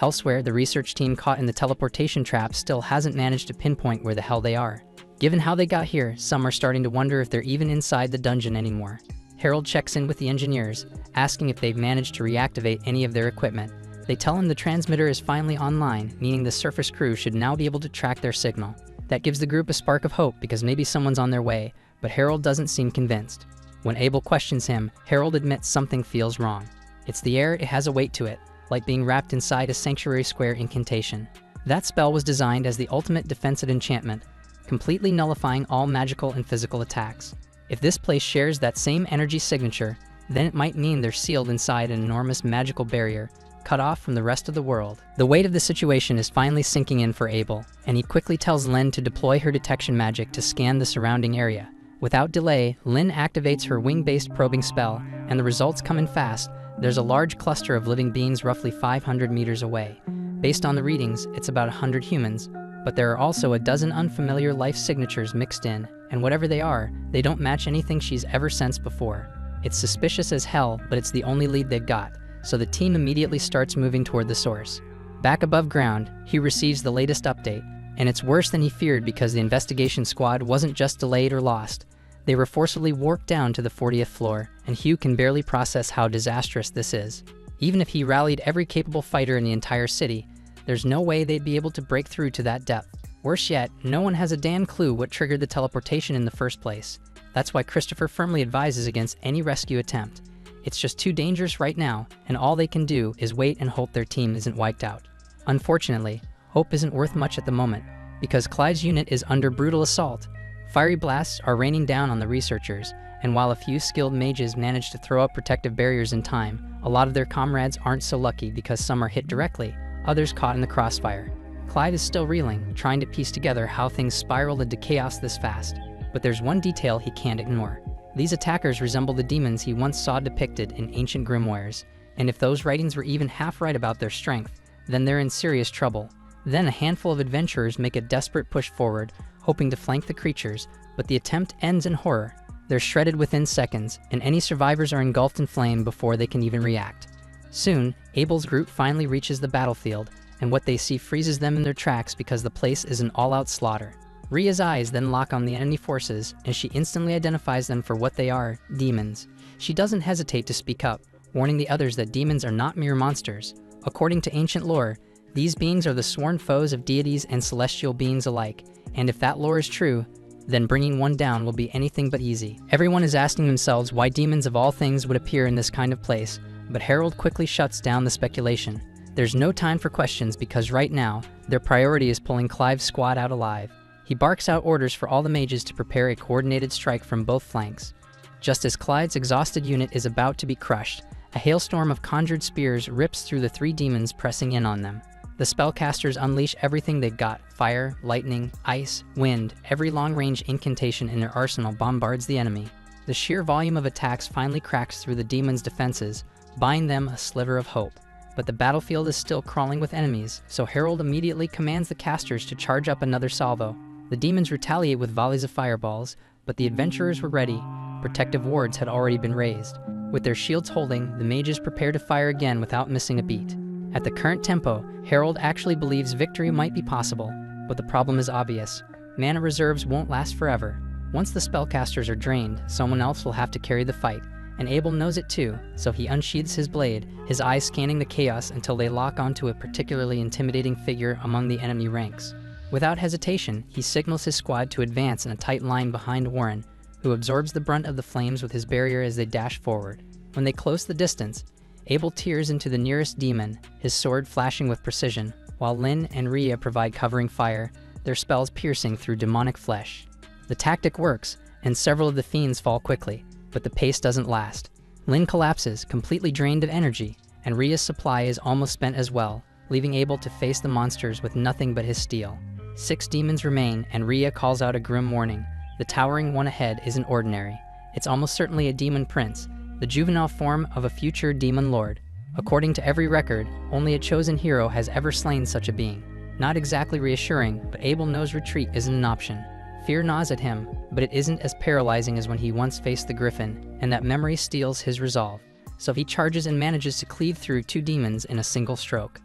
Elsewhere, the research team caught in the teleportation trap still hasn't managed to pinpoint where the hell they are. Given how they got here, some are starting to wonder if they're even inside the dungeon anymore. Harold checks in with the engineers, asking if they've managed to reactivate any of their equipment. They tell him the transmitter is finally online, meaning the surface crew should now be able to track their signal. That gives the group a spark of hope because maybe someone's on their way, but Harold doesn't seem convinced. When Abel questions him, Harold admits something feels wrong. It's the air, it has a weight to it, like being wrapped inside a sanctuary square incantation. That spell was designed as the ultimate defensive enchantment, completely nullifying all magical and physical attacks. If this place shares that same energy signature, then it might mean they're sealed inside an enormous magical barrier, cut off from the rest of the world. The weight of the situation is finally sinking in for Abel, and he quickly tells Lynn to deploy her detection magic to scan the surrounding area. Without delay, Lynn activates her wing-based probing spell, and the results come in fast. There's a large cluster of living beings roughly 500 meters away. Based on the readings, it's about 100 humans, but there are also a dozen unfamiliar life signatures mixed in, and whatever they are, they don't match anything she's ever sensed before. It's suspicious as hell, but it's the only lead they've got, so the team immediately starts moving toward the source. Back above ground, Hugh receives the latest update, and it's worse than he feared because the investigation squad wasn't just delayed or lost. They were forcibly warped down to the 40th floor, and Hugh can barely process how disastrous this is. Even if he rallied every capable fighter in the entire city, there's no way they'd be able to break through to that depth. Worse yet, no one has a damn clue what triggered the teleportation in the first place. That's why Christopher firmly advises against any rescue attempt. It's just too dangerous right now, and all they can do is wait and hope their team isn't wiped out. Unfortunately, hope isn't worth much at the moment, because Clyde's unit is under brutal assault. Fiery blasts are raining down on the researchers, and while a few skilled mages manage to throw up protective barriers in time, a lot of their comrades aren't so lucky because some are hit directly, others caught in the crossfire. Clyde is still reeling, trying to piece together how things spiraled into chaos this fast. But there's one detail he can't ignore. These attackers resemble the demons he once saw depicted in ancient grimoires, and if those writings were even half right about their strength, then they're in serious trouble. Then a handful of adventurers make a desperate push forward, hoping to flank the creatures, but the attempt ends in horror. They're shredded within seconds, and any survivors are engulfed in flame before they can even react. Soon, Abel's group finally reaches the battlefield, and what they see freezes them in their tracks because the place is an all-out slaughter. Ria's eyes then lock on the enemy forces, and she instantly identifies them for what they are, demons. She doesn't hesitate to speak up, warning the others that demons are not mere monsters. According to ancient lore, these beings are the sworn foes of deities and celestial beings alike, and if that lore is true, then bringing one down will be anything but easy. Everyone is asking themselves why demons of all things would appear in this kind of place, but Harold quickly shuts down the speculation. There's no time for questions because right now, their priority is pulling Clive's squad out alive. He barks out orders for all the mages to prepare a coordinated strike from both flanks. Just as Clyde's exhausted unit is about to be crushed, a hailstorm of conjured spears rips through the three demons pressing in on them. The spellcasters unleash everything they've got: fire, lightning, ice, wind. Every long-range incantation in their arsenal bombards the enemy. The sheer volume of attacks finally cracks through the demons' defenses, buying them a sliver of hope. But the battlefield is still crawling with enemies, so Harold immediately commands the casters to charge up another salvo. The demons retaliate with volleys of fireballs, but the adventurers were ready. Protective wards had already been raised. With their shields holding, the mages prepare to fire again without missing a beat. At the current tempo, Harold actually believes victory might be possible, but the problem is obvious. Mana reserves won't last forever. Once the spellcasters are drained, someone else will have to carry the fight, and Abel knows it too, so he unsheathes his blade, his eyes scanning the chaos until they lock onto a particularly intimidating figure among the enemy ranks. Without hesitation, he signals his squad to advance in a tight line behind Warren, who absorbs the brunt of the flames with his barrier as they dash forward. When they close the distance, Abel tears into the nearest demon, his sword flashing with precision, while Lin and Rhea provide covering fire, their spells piercing through demonic flesh. The tactic works, and several of the fiends fall quickly, but the pace doesn't last. Lin collapses, completely drained of energy, and Rhea's supply is almost spent as well, leaving Abel to face the monsters with nothing but his steel. 6 demons remain, and Rhea calls out a grim warning. The towering one ahead isn't ordinary. It's almost certainly a demon prince, the juvenile form of a future demon lord. According to every record, only a chosen hero has ever slain such a being. Not exactly reassuring, but Abel knows retreat isn't an option. Fear gnaws at him, but it isn't as paralyzing as when he once faced the Griffin, and that memory steels his resolve. So he charges and manages to cleave through 2 demons in a single stroke.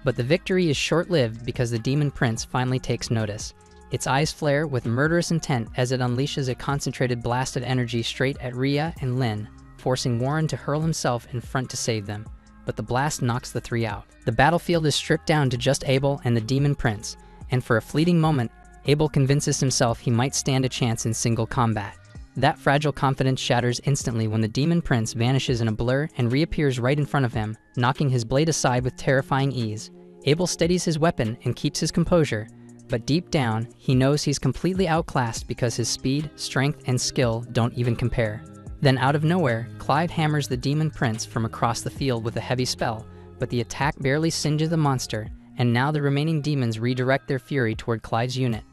But the victory is short-lived because the demon prince finally takes notice. Its eyes flare with murderous intent as it unleashes a concentrated blast of energy straight at Rhea and Lin, forcing Warren to hurl himself in front to save them. But the blast knocks the 3 out. The battlefield is stripped down to just Abel and the demon prince, and for a fleeting moment, Abel convinces himself he might stand a chance in single combat. That fragile confidence shatters instantly when the demon prince vanishes in a blur and reappears right in front of him, knocking his blade aside with terrifying ease. Abel steadies his weapon and keeps his composure, but deep down, he knows he's completely outclassed because his speed, strength, and skill don't even compare. Then out of nowhere, Clive hammers the demon prince from across the field with a heavy spell, but the attack barely singes the monster, and now the remaining demons redirect their fury toward Clive's unit.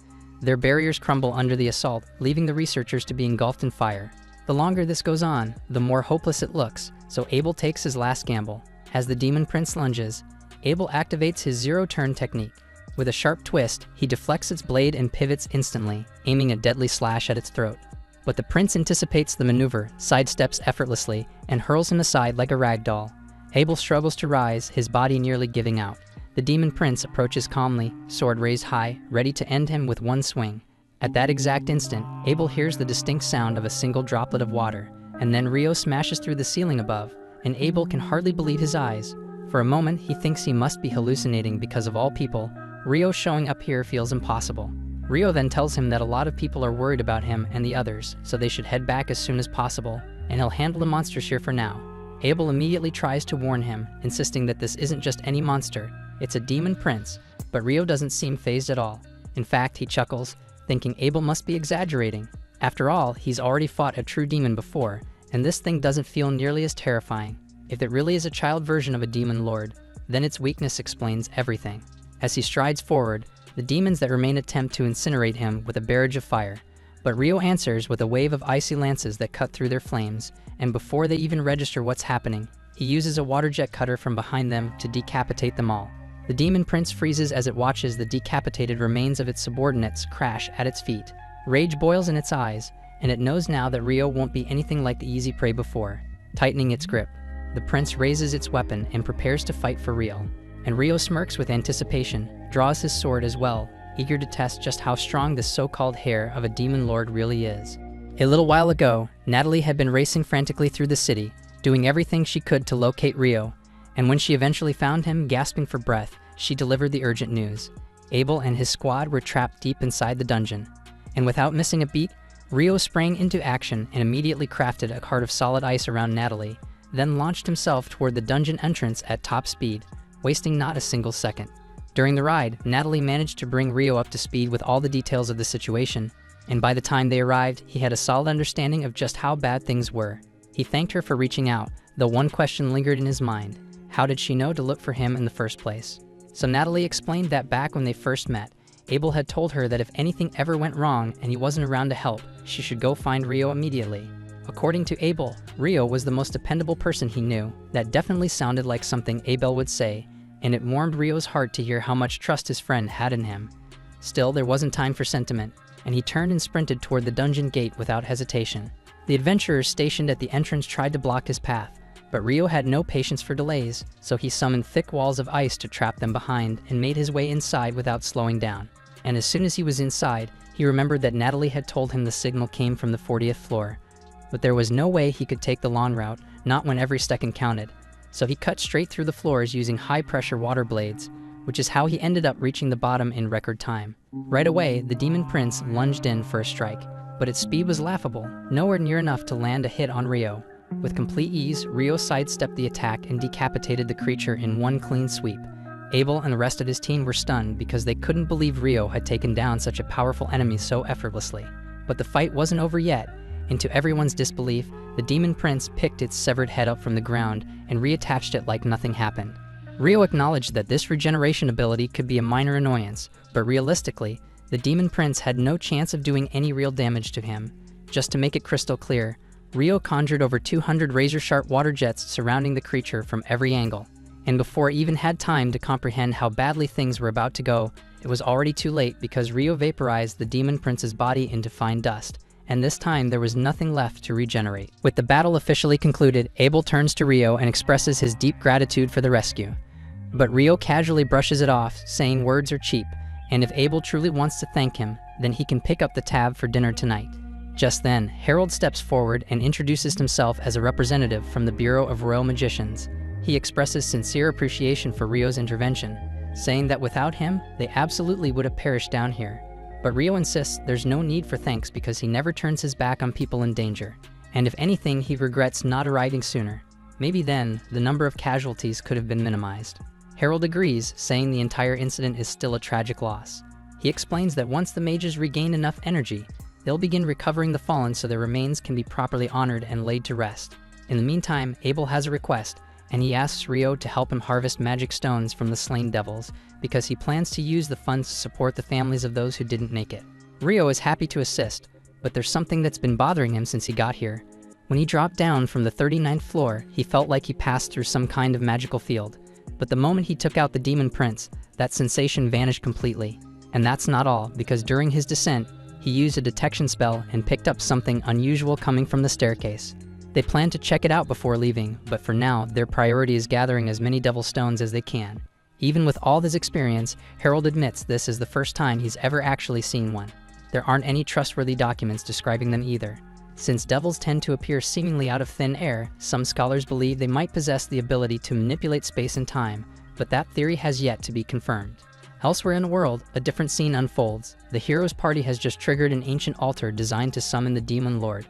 Their barriers crumble under the assault, leaving the researchers to be engulfed in fire. The longer this goes on, the more hopeless it looks, so Abel takes his last gamble. As the demon prince lunges, Abel activates his zero-turn technique. With a sharp twist, he deflects its blade and pivots instantly, aiming a deadly slash at its throat. But the prince anticipates the maneuver, sidesteps effortlessly, and hurls him aside like a rag doll. Abel struggles to rise, his body nearly giving out. The demon prince approaches calmly, sword raised high, ready to end him with one swing. At that exact instant, Abel hears the distinct sound of a single droplet of water, and then Rio smashes through the ceiling above, and Abel can hardly believe his eyes. For a moment, he thinks he must be hallucinating because of all people, Rio showing up here feels impossible. Rio then tells him that a lot of people are worried about him and the others, so they should head back as soon as possible, and he'll handle the monsters here for now. Abel immediately tries to warn him, insisting that this isn't just any monster, it's a demon prince, but Rio doesn't seem fazed at all. In fact, he chuckles, thinking Abel must be exaggerating. After all, he's already fought a true demon before, and this thing doesn't feel nearly as terrifying. If it really is a child version of a demon lord, then its weakness explains everything. As he strides forward, the demons that remain attempt to incinerate him with a barrage of fire, but Rio answers with a wave of icy lances that cut through their flames, and before they even register what's happening, he uses a water jet cutter from behind them to decapitate them all. The demon prince freezes as it watches the decapitated remains of its subordinates crash at its feet. Rage boils in its eyes, and it knows now that Rio won't be anything like the easy prey before. Tightening its grip, the prince raises its weapon and prepares to fight for real. And Rio smirks with anticipation, draws his sword as well, eager to test just how strong this so-called hair of a demon lord really is. A little while ago, Natalie had been racing frantically through the city, doing everything she could to locate Rio, and when she eventually found him, gasping for breath, she delivered the urgent news. Abel and his squad were trapped deep inside the dungeon, and without missing a beat, Rio sprang into action and immediately crafted a cart of solid ice around Natalie, then launched himself toward the dungeon entrance at top speed, wasting not a single second. During the ride, Natalie managed to bring Rio up to speed with all the details of the situation, and by the time they arrived, he had a solid understanding of just how bad things were. He thanked her for reaching out, though one question lingered in his mind. How did she know to look for him in the first place? So Natalie explained that back when they first met, Abel had told her that if anything ever went wrong and he wasn't around to help, she should go find Rio immediately. According to Abel, Rio was the most dependable person he knew. That definitely sounded like something Abel would say, and it warmed Rio's heart to hear how much trust his friend had in him. Still, there wasn't time for sentiment, and he turned and sprinted toward the dungeon gate without hesitation. The adventurers stationed at the entrance tried to block his path, but Rio had no patience for delays, so he summoned thick walls of ice to trap them behind and made his way inside without slowing down. And as soon as he was inside, he remembered that Natalie had told him the signal came from the 40th floor. but there was no way he could take the long route, not when every second counted. So he cut straight through the floors using high-pressure water blades, which is how he ended up reaching the bottom in record time. Right away, the Demon Prince lunged in for a strike, but its speed was laughable, nowhere near enough to land a hit on Rio. With complete ease, Rio sidestepped the attack and decapitated the creature in one clean sweep. Abel and the rest of his team were stunned because they couldn't believe Rio had taken down such a powerful enemy so effortlessly. But the fight wasn't over yet, and to everyone's disbelief, the Demon Prince picked its severed head up from the ground and reattached it like nothing happened. Rio acknowledged that this regeneration ability could be a minor annoyance, but realistically, the Demon Prince had no chance of doing any real damage to him. Just to make it crystal clear, Rio conjured over 200 razor-sharp water jets surrounding the creature from every angle. And before it even had time to comprehend how badly things were about to go, it was already too late because Rio vaporized the Demon Prince's body into fine dust, and this time there was nothing left to regenerate. With the battle officially concluded, Abel turns to Rio and expresses his deep gratitude for the rescue. But Rio casually brushes it off, saying words are cheap, and if Abel truly wants to thank him, then he can pick up the tab for dinner tonight. Just then, Harold steps forward and introduces himself as a representative from the Bureau of Royal Magicians. He expresses sincere appreciation for Rio's intervention, saying that without him, they absolutely would have perished down here. But Rio insists there's no need for thanks because he never turns his back on people in danger. And if anything, he regrets not arriving sooner. Maybe then, the number of casualties could have been minimized. Harold agrees, saying the entire incident is still a tragic loss. He explains that once the mages regain enough energy, they'll begin recovering the fallen so their remains can be properly honored and laid to rest. In the meantime, Abel has a request, and he asks Rio to help him harvest magic stones from the slain devils, because he plans to use the funds to support the families of those who didn't make it. Rio is happy to assist, but there's something that's been bothering him since he got here. When he dropped down from the 39th floor, he felt like he passed through some kind of magical field. But the moment he took out the Demon Prince, that sensation vanished completely. And that's not all, because during his descent, he used a detection spell and picked up something unusual coming from the staircase. They plan to check it out before leaving, but for now, their priority is gathering as many devil stones as they can. Even with all this experience, Harold admits this is the first time he's ever actually seen one. There aren't any trustworthy documents describing them either. Since devils tend to appear seemingly out of thin air, some scholars believe they might possess the ability to manipulate space and time, but that theory has yet to be confirmed. Elsewhere in the world, a different scene unfolds. The hero's party has just triggered an ancient altar designed to summon the Demon Lord.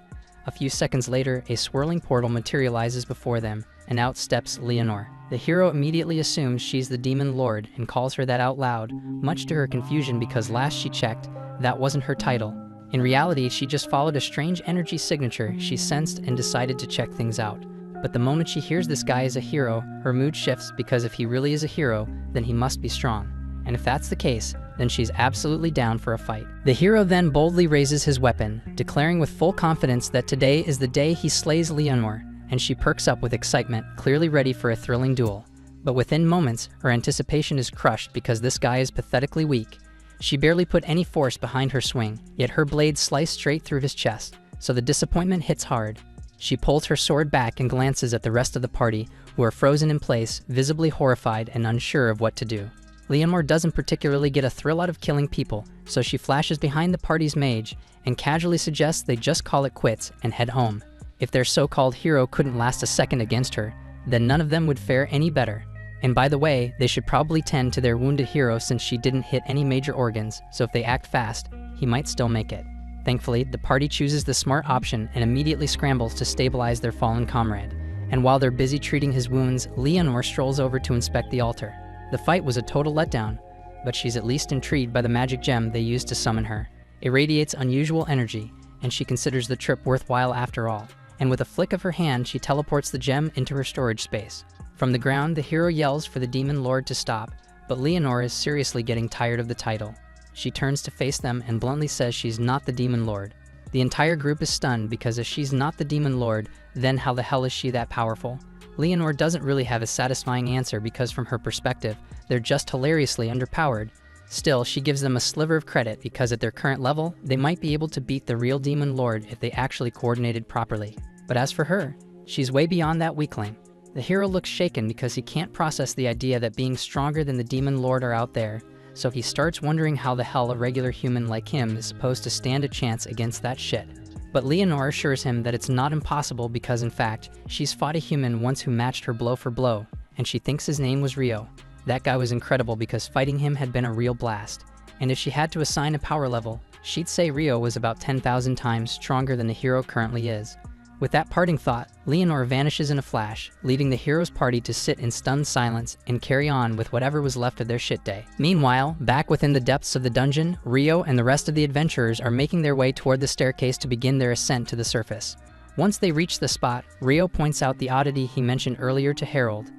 A few seconds later, a swirling portal materializes before them, and out steps Leonore. The hero immediately assumes she's the Demon Lord and calls her that out loud, much to her confusion because last she checked, that wasn't her title. In reality, she just followed a strange energy signature she sensed and decided to check things out. But the moment she hears this guy is a hero, her mood shifts because if he really is a hero, then he must be strong. And if that's the case, then she's absolutely down for a fight. The hero then boldly raises his weapon, declaring with full confidence that today is the day he slays Leonore, and she perks up with excitement, clearly ready for a thrilling duel. But within moments, her anticipation is crushed because this guy is pathetically weak. She barely put any force behind her swing, yet her blade sliced straight through his chest, so the disappointment hits hard. She pulls her sword back and glances at the rest of the party, who are frozen in place, visibly horrified and unsure of what to do. Leonore doesn't particularly get a thrill out of killing people, so she flashes behind the party's mage and casually suggests they just call it quits and head home. If their so-called hero couldn't last a second against her, then none of them would fare any better. And by the way, they should probably tend to their wounded hero since she didn't hit any major organs, so if they act fast, he might still make it. Thankfully, the party chooses the smart option and immediately scrambles to stabilize their fallen comrade. And while they're busy treating his wounds, Leonore strolls over to inspect the altar. The fight was a total letdown, but she's at least intrigued by the magic gem they used to summon her. It radiates unusual energy, and she considers the trip worthwhile after all. And with a flick of her hand, she teleports the gem into her storage space. From the ground, the hero yells for the Demon Lord to stop, but Leonore is seriously getting tired of the title. She turns to face them and bluntly says she's not the Demon Lord. The entire group is stunned because if she's not the Demon Lord, then how the hell is she that powerful? Leonore doesn't really have a satisfying answer because from her perspective, they're just hilariously underpowered. Still, she gives them a sliver of credit because at their current level, they might be able to beat the real Demon Lord if they actually coordinated properly. But as for her, she's way beyond that weakling. The hero looks shaken because he can't process the idea that being stronger than the Demon Lord are out there, so he starts wondering how the hell a regular human like him is supposed to stand a chance against that shit. But Leonore assures him that it's not impossible because in fact, she's fought a human once who matched her blow for blow, and she thinks his name was Rio. That guy was incredible because fighting him had been a real blast. And if she had to assign a power level, she'd say Rio was about 10,000 times stronger than the hero currently is. With that parting thought, Leonore vanishes in a flash, leaving the hero's party to sit in stunned silence and carry on with whatever was left of their shit day. Meanwhile, back within the depths of the dungeon, Rio and the rest of the adventurers are making their way toward the staircase to begin their ascent to the surface. Once they reach the spot, Rio points out the oddity he mentioned earlier to Harold.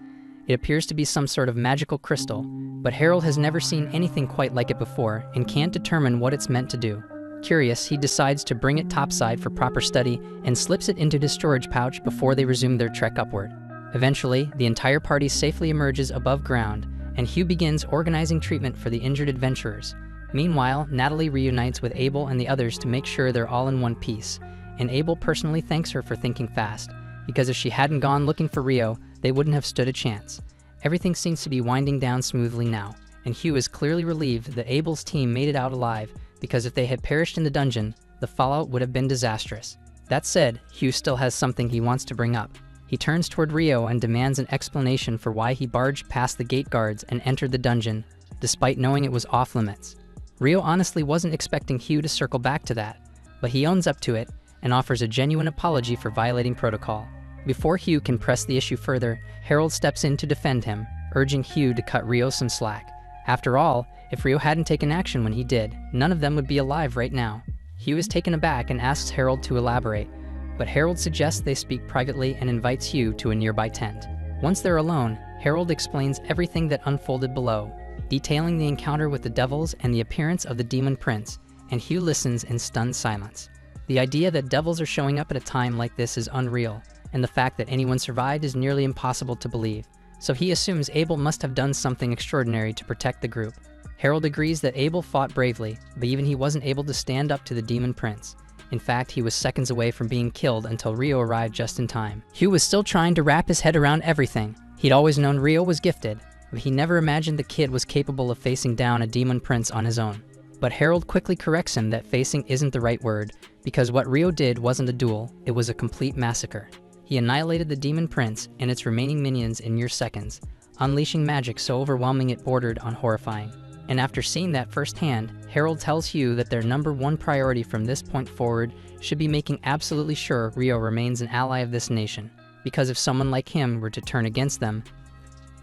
It appears to be some sort of magical crystal, but Harold has never seen anything quite like it before and can't determine what it's meant to do. Curious, he decides to bring it topside for proper study and slips it into his storage pouch before they resume their trek upward. Eventually, the entire party safely emerges above ground, and Hugh begins organizing treatment for the injured adventurers. Meanwhile, Natalie reunites with Abel and the others to make sure they're all in one piece, and Abel personally thanks her for thinking fast, because if she hadn't gone looking for Rio, they wouldn't have stood a chance. Everything seems to be winding down smoothly now, and Hugh is clearly relieved that Abel's team made it out alive, because if they had perished in the dungeon, the fallout would have been disastrous. That said, Hugh still has something he wants to bring up. He turns toward Rio and demands an explanation for why he barged past the gate guards and entered the dungeon, despite knowing it was off limits. Rio honestly wasn't expecting Hugh to circle back to that, but he owns up to it and offers a genuine apology for violating protocol. Before Hugh can press the issue further, Harold steps in to defend him, urging Hugh to cut Rio some slack. After all, if Rio hadn't taken action when he did, none of them would be alive right now. Hugh is taken aback and asks Harold to elaborate, but Harold suggests they speak privately and invites Hugh to a nearby tent. Once they're alone, Harold explains everything that unfolded below, detailing the encounter with the devils and the appearance of the demon prince, and Hugh listens in stunned silence. The idea that devils are showing up at a time like this is unreal, and the fact that anyone survived is nearly impossible to believe, so he assumes Abel must have done something extraordinary to protect the group. Harold agrees that Abel fought bravely, but even he wasn't able to stand up to the demon prince. In fact, he was seconds away from being killed until Rio arrived just in time. Hugh was still trying to wrap his head around everything. He'd always known Rio was gifted, but he never imagined the kid was capable of facing down a demon prince on his own. But Harold quickly corrects him that facing isn't the right word, because what Rio did wasn't a duel, it was a complete massacre. He annihilated the demon prince and its remaining minions in mere seconds, unleashing magic so overwhelming it bordered on horrifying. And after seeing that firsthand, Harold tells Hugh that their number one priority from this point forward should be making absolutely sure Rio remains an ally of this nation, because if someone like him were to turn against them,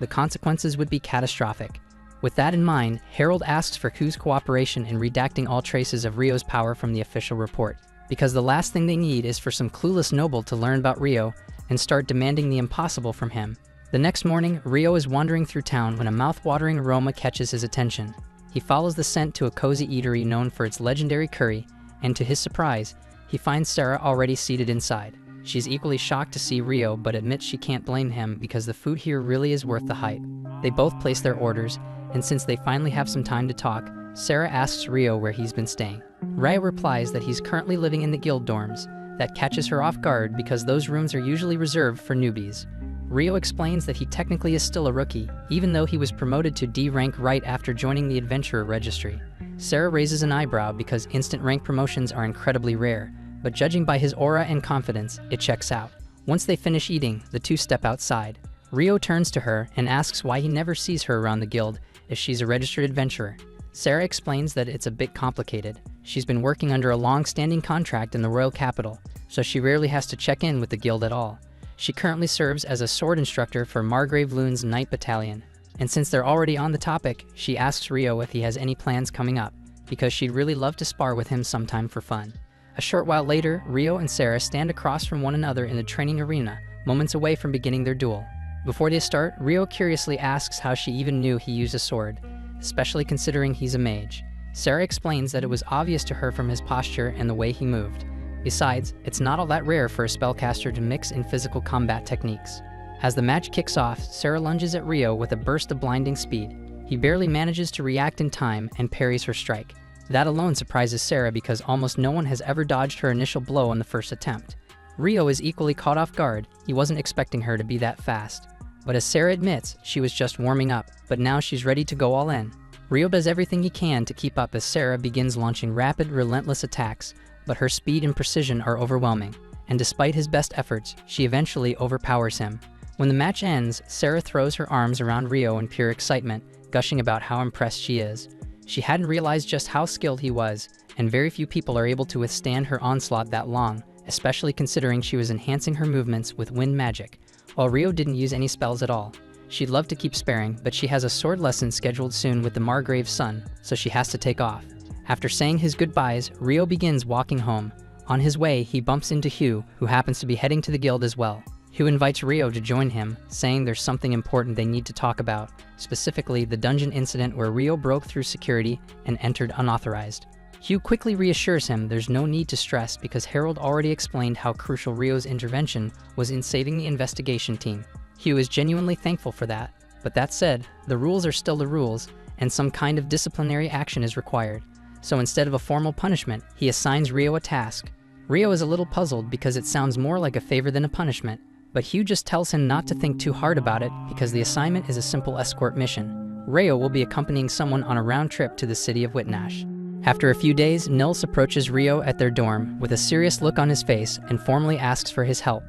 the consequences would be catastrophic. With that in mind, Harold asks for Hugh's cooperation in redacting all traces of Rio's power from the official report, because the last thing they need is for some clueless noble to learn about Rio and start demanding the impossible from him. The next morning, Rio is wandering through town when a mouth-watering aroma catches his attention. He follows the scent to a cozy eatery known for its legendary curry, and to his surprise, he finds Sarah already seated inside. She's equally shocked to see Rio, but admits she can't blame him because the food here really is worth the hype. They both place their orders, and since they finally have some time to talk, Sarah asks Rio where he's been staying. Rio replies that he's currently living in the guild dorms. That catches her off guard because those rooms are usually reserved for newbies. Rio explains that he technically is still a rookie, even though he was promoted to D rank right after joining the Adventurer Registry. Sarah raises an eyebrow because instant rank promotions are incredibly rare, but judging by his aura and confidence, it checks out. Once they finish eating, the two step outside. Rio turns to her and asks why he never sees her around the guild if she's a registered adventurer. Sarah explains that it's a bit complicated. She's been working under a long-standing contract in the royal capital, so she rarely has to check in with the guild at all. She currently serves as a sword instructor for Margrave Loon's Knight Battalion, and since they're already on the topic, she asks Rio if he has any plans coming up, because she'd really love to spar with him sometime for fun. A short while later, Rio and Sarah stand across from one another in the training arena, moments away from beginning their duel. Before they start, Rio curiously asks how she even knew he used a sword, especially considering he's a mage. Sarah explains that it was obvious to her from his posture and the way he moved. Besides, it's not all that rare for a spellcaster to mix in physical combat techniques. As the match kicks off, Sarah lunges at Rio with a burst of blinding speed. He barely manages to react in time and parries her strike. That alone surprises Sarah because almost no one has ever dodged her initial blow on the first attempt. Rio is equally caught off guard. He wasn't expecting her to be that fast. But as Sarah admits, she was just warming up, but now she's ready to go all in. Rio does everything he can to keep up as Sarah begins launching rapid, relentless attacks, but her speed and precision are overwhelming, and despite his best efforts, she eventually overpowers him. When the match ends, Sarah throws her arms around Ryo in pure excitement, gushing about how impressed she is. She hadn't realized just how skilled he was, and very few people are able to withstand her onslaught that long, especially considering she was enhancing her movements with wind magic, while Ryo didn't use any spells at all. She'd love to keep sparing, but she has a sword lesson scheduled soon with the Margrave's son, so she has to take off. After saying his goodbyes, Ryo begins walking home. On his way, he bumps into Hugh, who happens to be heading to the guild as well. Hugh invites Ryo to join him, saying there's something important they need to talk about, specifically the dungeon incident where Ryo broke through security and entered unauthorized. Hugh quickly reassures him there's no need to stress because Harold already explained how crucial Ryo's intervention was in saving the investigation team. Hugh is genuinely thankful for that, but that said, the rules are still the rules, and some kind of disciplinary action is required. So instead of a formal punishment, he assigns Ryo a task. Ryo is a little puzzled because it sounds more like a favor than a punishment, but Hugh just tells him not to think too hard about it because the assignment is a simple escort mission. Ryo will be accompanying someone on a round trip to the city of Whitnash. After a few days, Nils approaches Ryo at their dorm with a serious look on his face and formally asks for his help.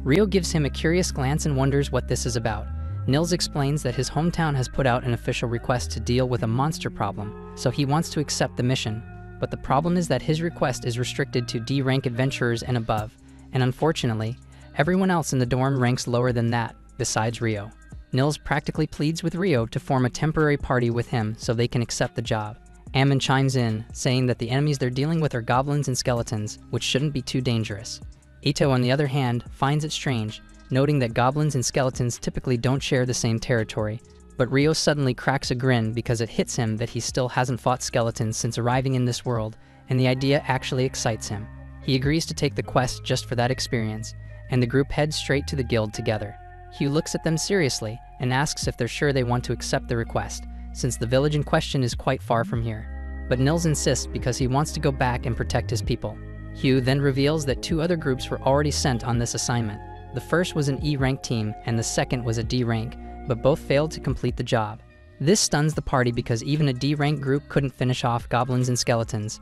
Ryo gives him a curious glance and wonders what this is about. Nils explains that his hometown has put out an official request to deal with a monster problem, so he wants to accept the mission. But the problem is that his request is restricted to D-rank adventurers and above, and unfortunately, everyone else in the dorm ranks lower than that, besides Ryo. Nils practically pleads with Ryo to form a temporary party with him so they can accept the job. Ammon chimes in, saying that the enemies they're dealing with are goblins and skeletons, which shouldn't be too dangerous. Ito, on the other hand, finds it strange, noting that goblins and skeletons typically don't share the same territory. But Ryo suddenly cracks a grin because it hits him that he still hasn't fought skeletons since arriving in this world, and the idea actually excites him. He agrees to take the quest just for that experience, and the group heads straight to the guild together. Hugh looks at them seriously and asks if they're sure they want to accept the request, since the village in question is quite far from here. But Nils insists because he wants to go back and protect his people. Hugh then reveals that 2 other groups were already sent on this assignment. The first was an E-rank team and the second was a D-rank, but both failed to complete the job. This stuns the party because even a D-rank group couldn't finish off goblins and skeletons.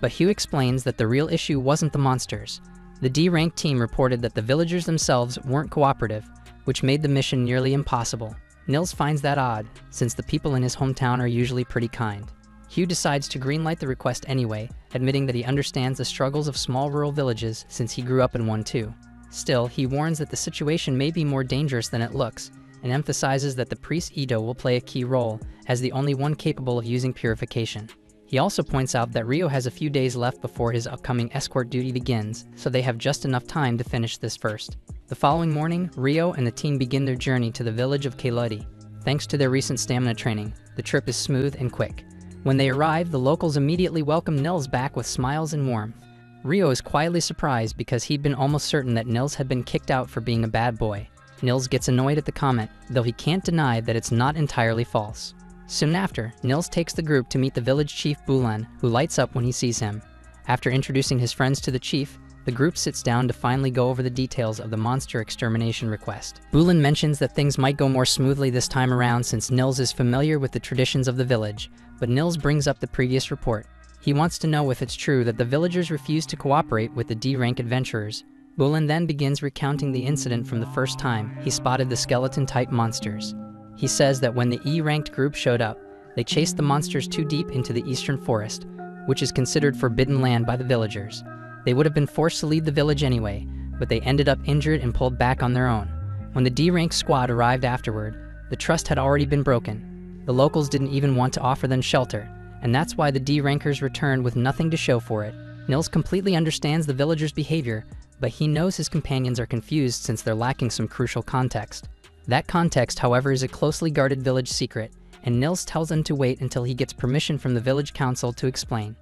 But Hugh explains that the real issue wasn't the monsters. The D-rank team reported that the villagers themselves weren't cooperative, which made the mission nearly impossible. Nils finds that odd, since the people in his hometown are usually pretty kind. Hugh decides to greenlight the request anyway, admitting that he understands the struggles of small rural villages since he grew up in one too. Still, he warns that the situation may be more dangerous than it looks, and emphasizes that the priest Ito will play a key role, as the only one capable of using purification. He also points out that Ryo has a few days left before his upcoming escort duty begins, so they have just enough time to finish this first. The following morning, Ryo and the team begin their journey to the village of Kailudi. Thanks to their recent stamina training, the trip is smooth and quick. When they arrive, the locals immediately welcome Nils back with smiles and warmth. Ryo is quietly surprised because he'd been almost certain that Nils had been kicked out for being a bad boy. Nils gets annoyed at the comment, though he can't deny that it's not entirely false. Soon after, Nils takes the group to meet the village chief Bulan, who lights up when he sees him. After introducing his friends to the chief, the group sits down to finally go over the details of the monster extermination request. Bulan mentions that things might go more smoothly this time around since Nils is familiar with the traditions of the village, but Nils brings up the previous report. He wants to know if it's true that the villagers refused to cooperate with the D-rank adventurers. Bulan then begins recounting the incident from the first time he spotted the skeleton-type monsters. He says that when the E-ranked group showed up, they chased the monsters too deep into the eastern forest, which is considered forbidden land by the villagers. They would have been forced to leave the village anyway, but they ended up injured and pulled back on their own. When the D-rank squad arrived afterward, the trust had already been broken. The locals didn't even want to offer them shelter, and that's why the D-rankers returned with nothing to show for it. Nils completely understands the villagers' behavior, but he knows his companions are confused since they're lacking some crucial context. That context, however, is a closely guarded village secret, and Nils tells them to wait until he gets permission from the village council to explain.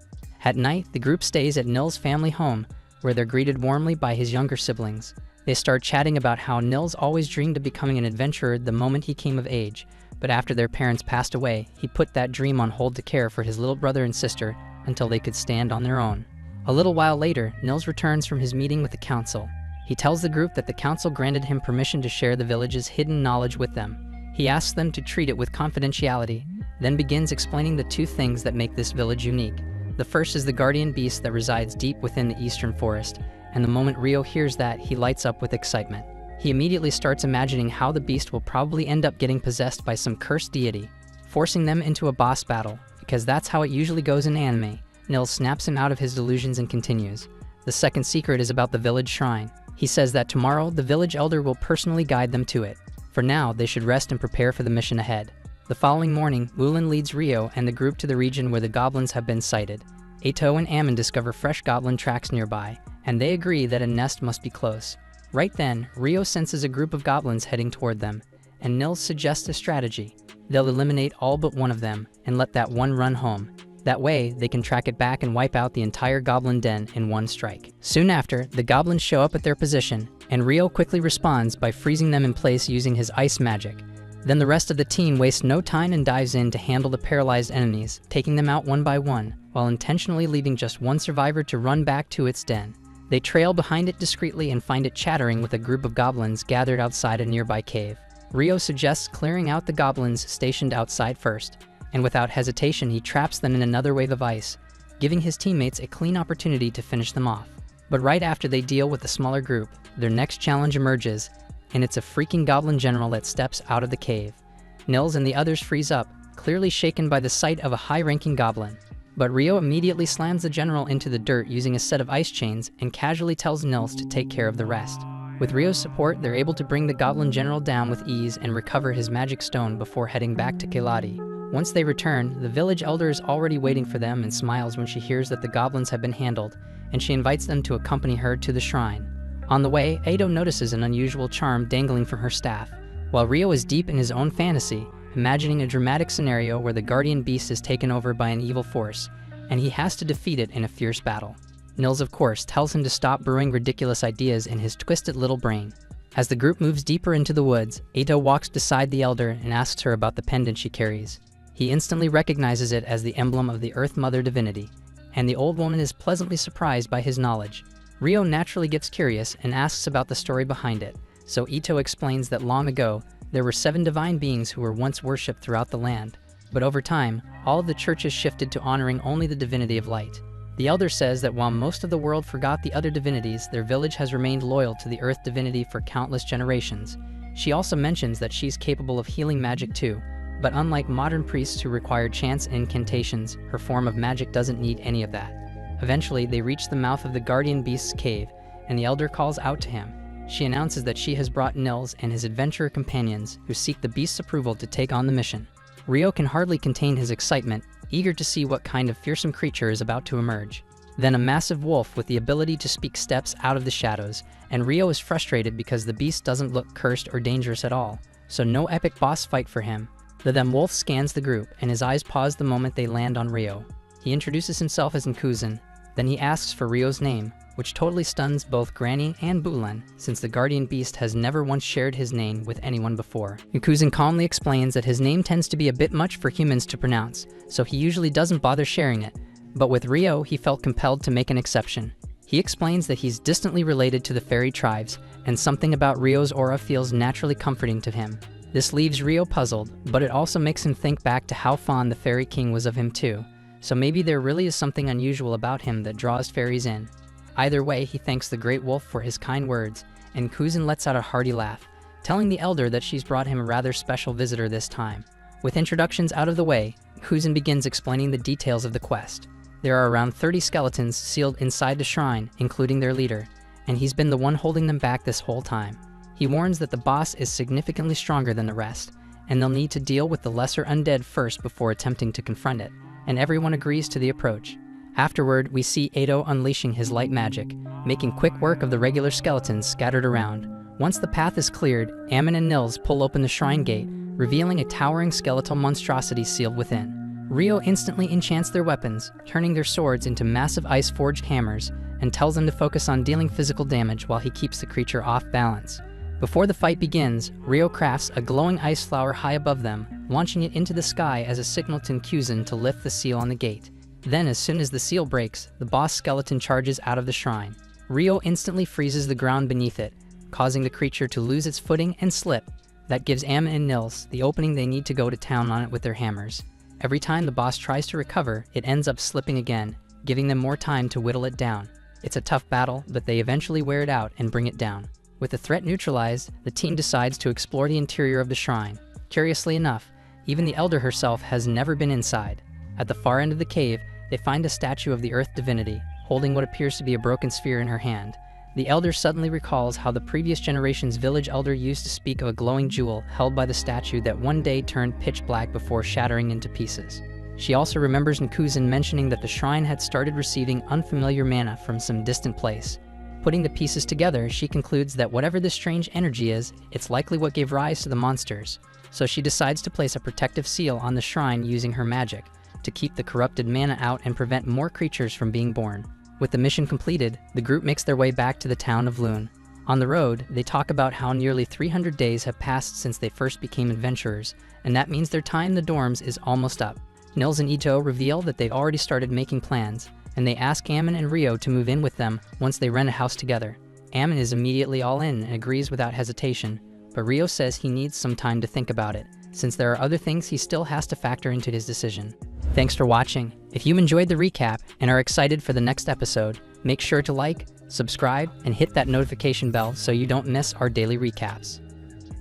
At night, the group stays at Nils' family home, where they're greeted warmly by his younger siblings. They start chatting about how Nils always dreamed of becoming an adventurer the moment he came of age, but after their parents passed away, he put that dream on hold to care for his little brother and sister until they could stand on their own. A little while later, Nils returns from his meeting with the council. He tells the group that the council granted him permission to share the village's hidden knowledge with them. He asks them to treat it with confidentiality, then begins explaining the two things that make this village unique: The first is the guardian beast that resides deep within the eastern forest, and the moment Rio hears that, he lights up with excitement. He immediately starts imagining how the beast will probably end up getting possessed by some cursed deity, forcing them into a boss battle, because that's how it usually goes in anime. Nils snaps him out of his delusions and continues. The second secret is about the village shrine. He says that tomorrow the village elder will personally guide them to it. For now, they should rest and prepare for the mission ahead. The following morning, Wulin leads Rio and the group to the region where the goblins have been sighted. Ato and Ammon discover fresh goblin tracks nearby, and they agree that a nest must be close. Right then, Rio senses a group of goblins heading toward them, and Nils suggests a strategy. They'll eliminate all but one of them and let that one run home. That way, they can track it back and wipe out the entire goblin den in one strike. Soon after, the goblins show up at their position, and Rio quickly responds by freezing them in place using his ice magic. Then the rest of the team wastes no time and dives in to handle the paralyzed enemies, taking them out one by one, while intentionally leaving just one survivor to run back to its den. They trail behind it discreetly and find it chattering with a group of goblins gathered outside a nearby cave. Rio suggests clearing out the goblins stationed outside first, and without hesitation he traps them in another wave of ice, giving his teammates a clean opportunity to finish them off. But right after they deal with the smaller group, their next challenge emerges, and it's a freaking goblin general that steps out of the cave. Nils and the others freeze up, clearly shaken by the sight of a high-ranking goblin. But Rio immediately slams the general into the dirt using a set of ice chains and casually tells Nils to take care of the rest. With Rio's support, they're able to bring the goblin general down with ease and recover his magic stone before heading back to Keladi. Once they return, the village elder is already waiting for them and smiles when she hears that the goblins have been handled, and she invites them to accompany her to the shrine. On the way, Ado notices an unusual charm dangling from her staff, while Rio is deep in his own fantasy, imagining a dramatic scenario where the guardian beast is taken over by an evil force, and he has to defeat it in a fierce battle. Nils, of course, tells him to stop brewing ridiculous ideas in his twisted little brain. As the group moves deeper into the woods, Ado walks beside the elder and asks her about the pendant she carries. He instantly recognizes it as the emblem of the Earth Mother divinity, and the old woman is pleasantly surprised by his knowledge. Rio naturally gets curious and asks about the story behind it, so Ito explains that long ago, there were 7 divine beings who were once worshipped throughout the land, but over time, all of the churches shifted to honoring only the divinity of light. The elder says that while most of the world forgot the other divinities, their village has remained loyal to the earth divinity for countless generations. She also mentions that she's capable of healing magic too, but unlike modern priests who require chants and incantations, her form of magic doesn't need any of that. Eventually, they reach the mouth of the guardian beast's cave, and the elder calls out to him. She announces that she has brought Nils and his adventurer companions who seek the beast's approval to take on the mission. Rio can hardly contain his excitement, eager to see what kind of fearsome creature is about to emerge. Then a massive wolf with the ability to speak steps out of the shadows, and Rio is frustrated because the beast doesn't look cursed or dangerous at all, so no epic boss fight for him. The then wolf scans the group, and his eyes pause the moment they land on Rio. He introduces himself as Nkuzan, then he asks for Rio's name, which totally stuns both Granny and Bulan, since the guardian beast has never once shared his name with anyone before. Nkuzan calmly explains that his name tends to be a bit much for humans to pronounce, so he usually doesn't bother sharing it, but with Rio he felt compelled to make an exception. He explains that he's distantly related to the fairy tribes, and something about Rio's aura feels naturally comforting to him. This leaves Rio puzzled, but it also makes him think back to how fond the fairy king was of him too, so maybe there really is something unusual about him that draws fairies in. Either way, he thanks the great wolf for his kind words, and Kuzan lets out a hearty laugh, telling the elder that she's brought him a rather special visitor this time. With introductions out of the way, Kuzan begins explaining the details of the quest. There are around 30 skeletons sealed inside the shrine, including their leader, and he's been the one holding them back this whole time. He warns that the boss is significantly stronger than the rest, and they'll need to deal with the lesser undead first before attempting to confront it, and everyone agrees to the approach. Afterward, we see Ado unleashing his light magic, making quick work of the regular skeletons scattered around. Once the path is cleared, Ammon and Nils pull open the shrine gate, revealing a towering skeletal monstrosity sealed within. Rio instantly enchants their weapons, turning their swords into massive ice-forged hammers, and tells them to focus on dealing physical damage while he keeps the creature off balance. Before the fight begins, Rio crafts a glowing ice flower high above them, launching it into the sky as a signal to Nkuzan to lift the seal on the gate. Then, as soon as the seal breaks, the boss skeleton charges out of the shrine. Rio instantly freezes the ground beneath it, causing the creature to lose its footing and slip. That gives Ammon and Nils the opening they need to go to town on it with their hammers. Every time the boss tries to recover, it ends up slipping again, giving them more time to whittle it down. It's a tough battle, but they eventually wear it out and bring it down. With the threat neutralized, the team decides to explore the interior of the shrine. Curiously enough, even the Elder herself has never been inside. At the far end of the cave, they find a statue of the Earth divinity, holding what appears to be a broken sphere in her hand. The Elder suddenly recalls how the previous generation's village elder used to speak of a glowing jewel held by the statue that one day turned pitch black before shattering into pieces. She also remembers Nkuzin mentioning that the shrine had started receiving unfamiliar mana from some distant place. Putting the pieces together, she concludes that whatever this strange energy is, it's likely what gave rise to the monsters. So she decides to place a protective seal on the shrine using her magic, to keep the corrupted mana out and prevent more creatures from being born. With the mission completed, the group makes their way back to the town of Loon. On the road, they talk about how nearly 300 days have passed since they first became adventurers, and that means their time in the dorms is almost up. Nils and Ito reveal that they've already started making plans, and they ask Ammon and Rio to move in with them once they rent a house together. Ammon is immediately all in and agrees without hesitation, but Rio says he needs some time to think about it, since there are other things he still has to factor into his decision. Thanks for watching. If you enjoyed the recap and are excited for the next episode, make sure to like, subscribe, and hit that notification bell so you don't miss our daily recaps.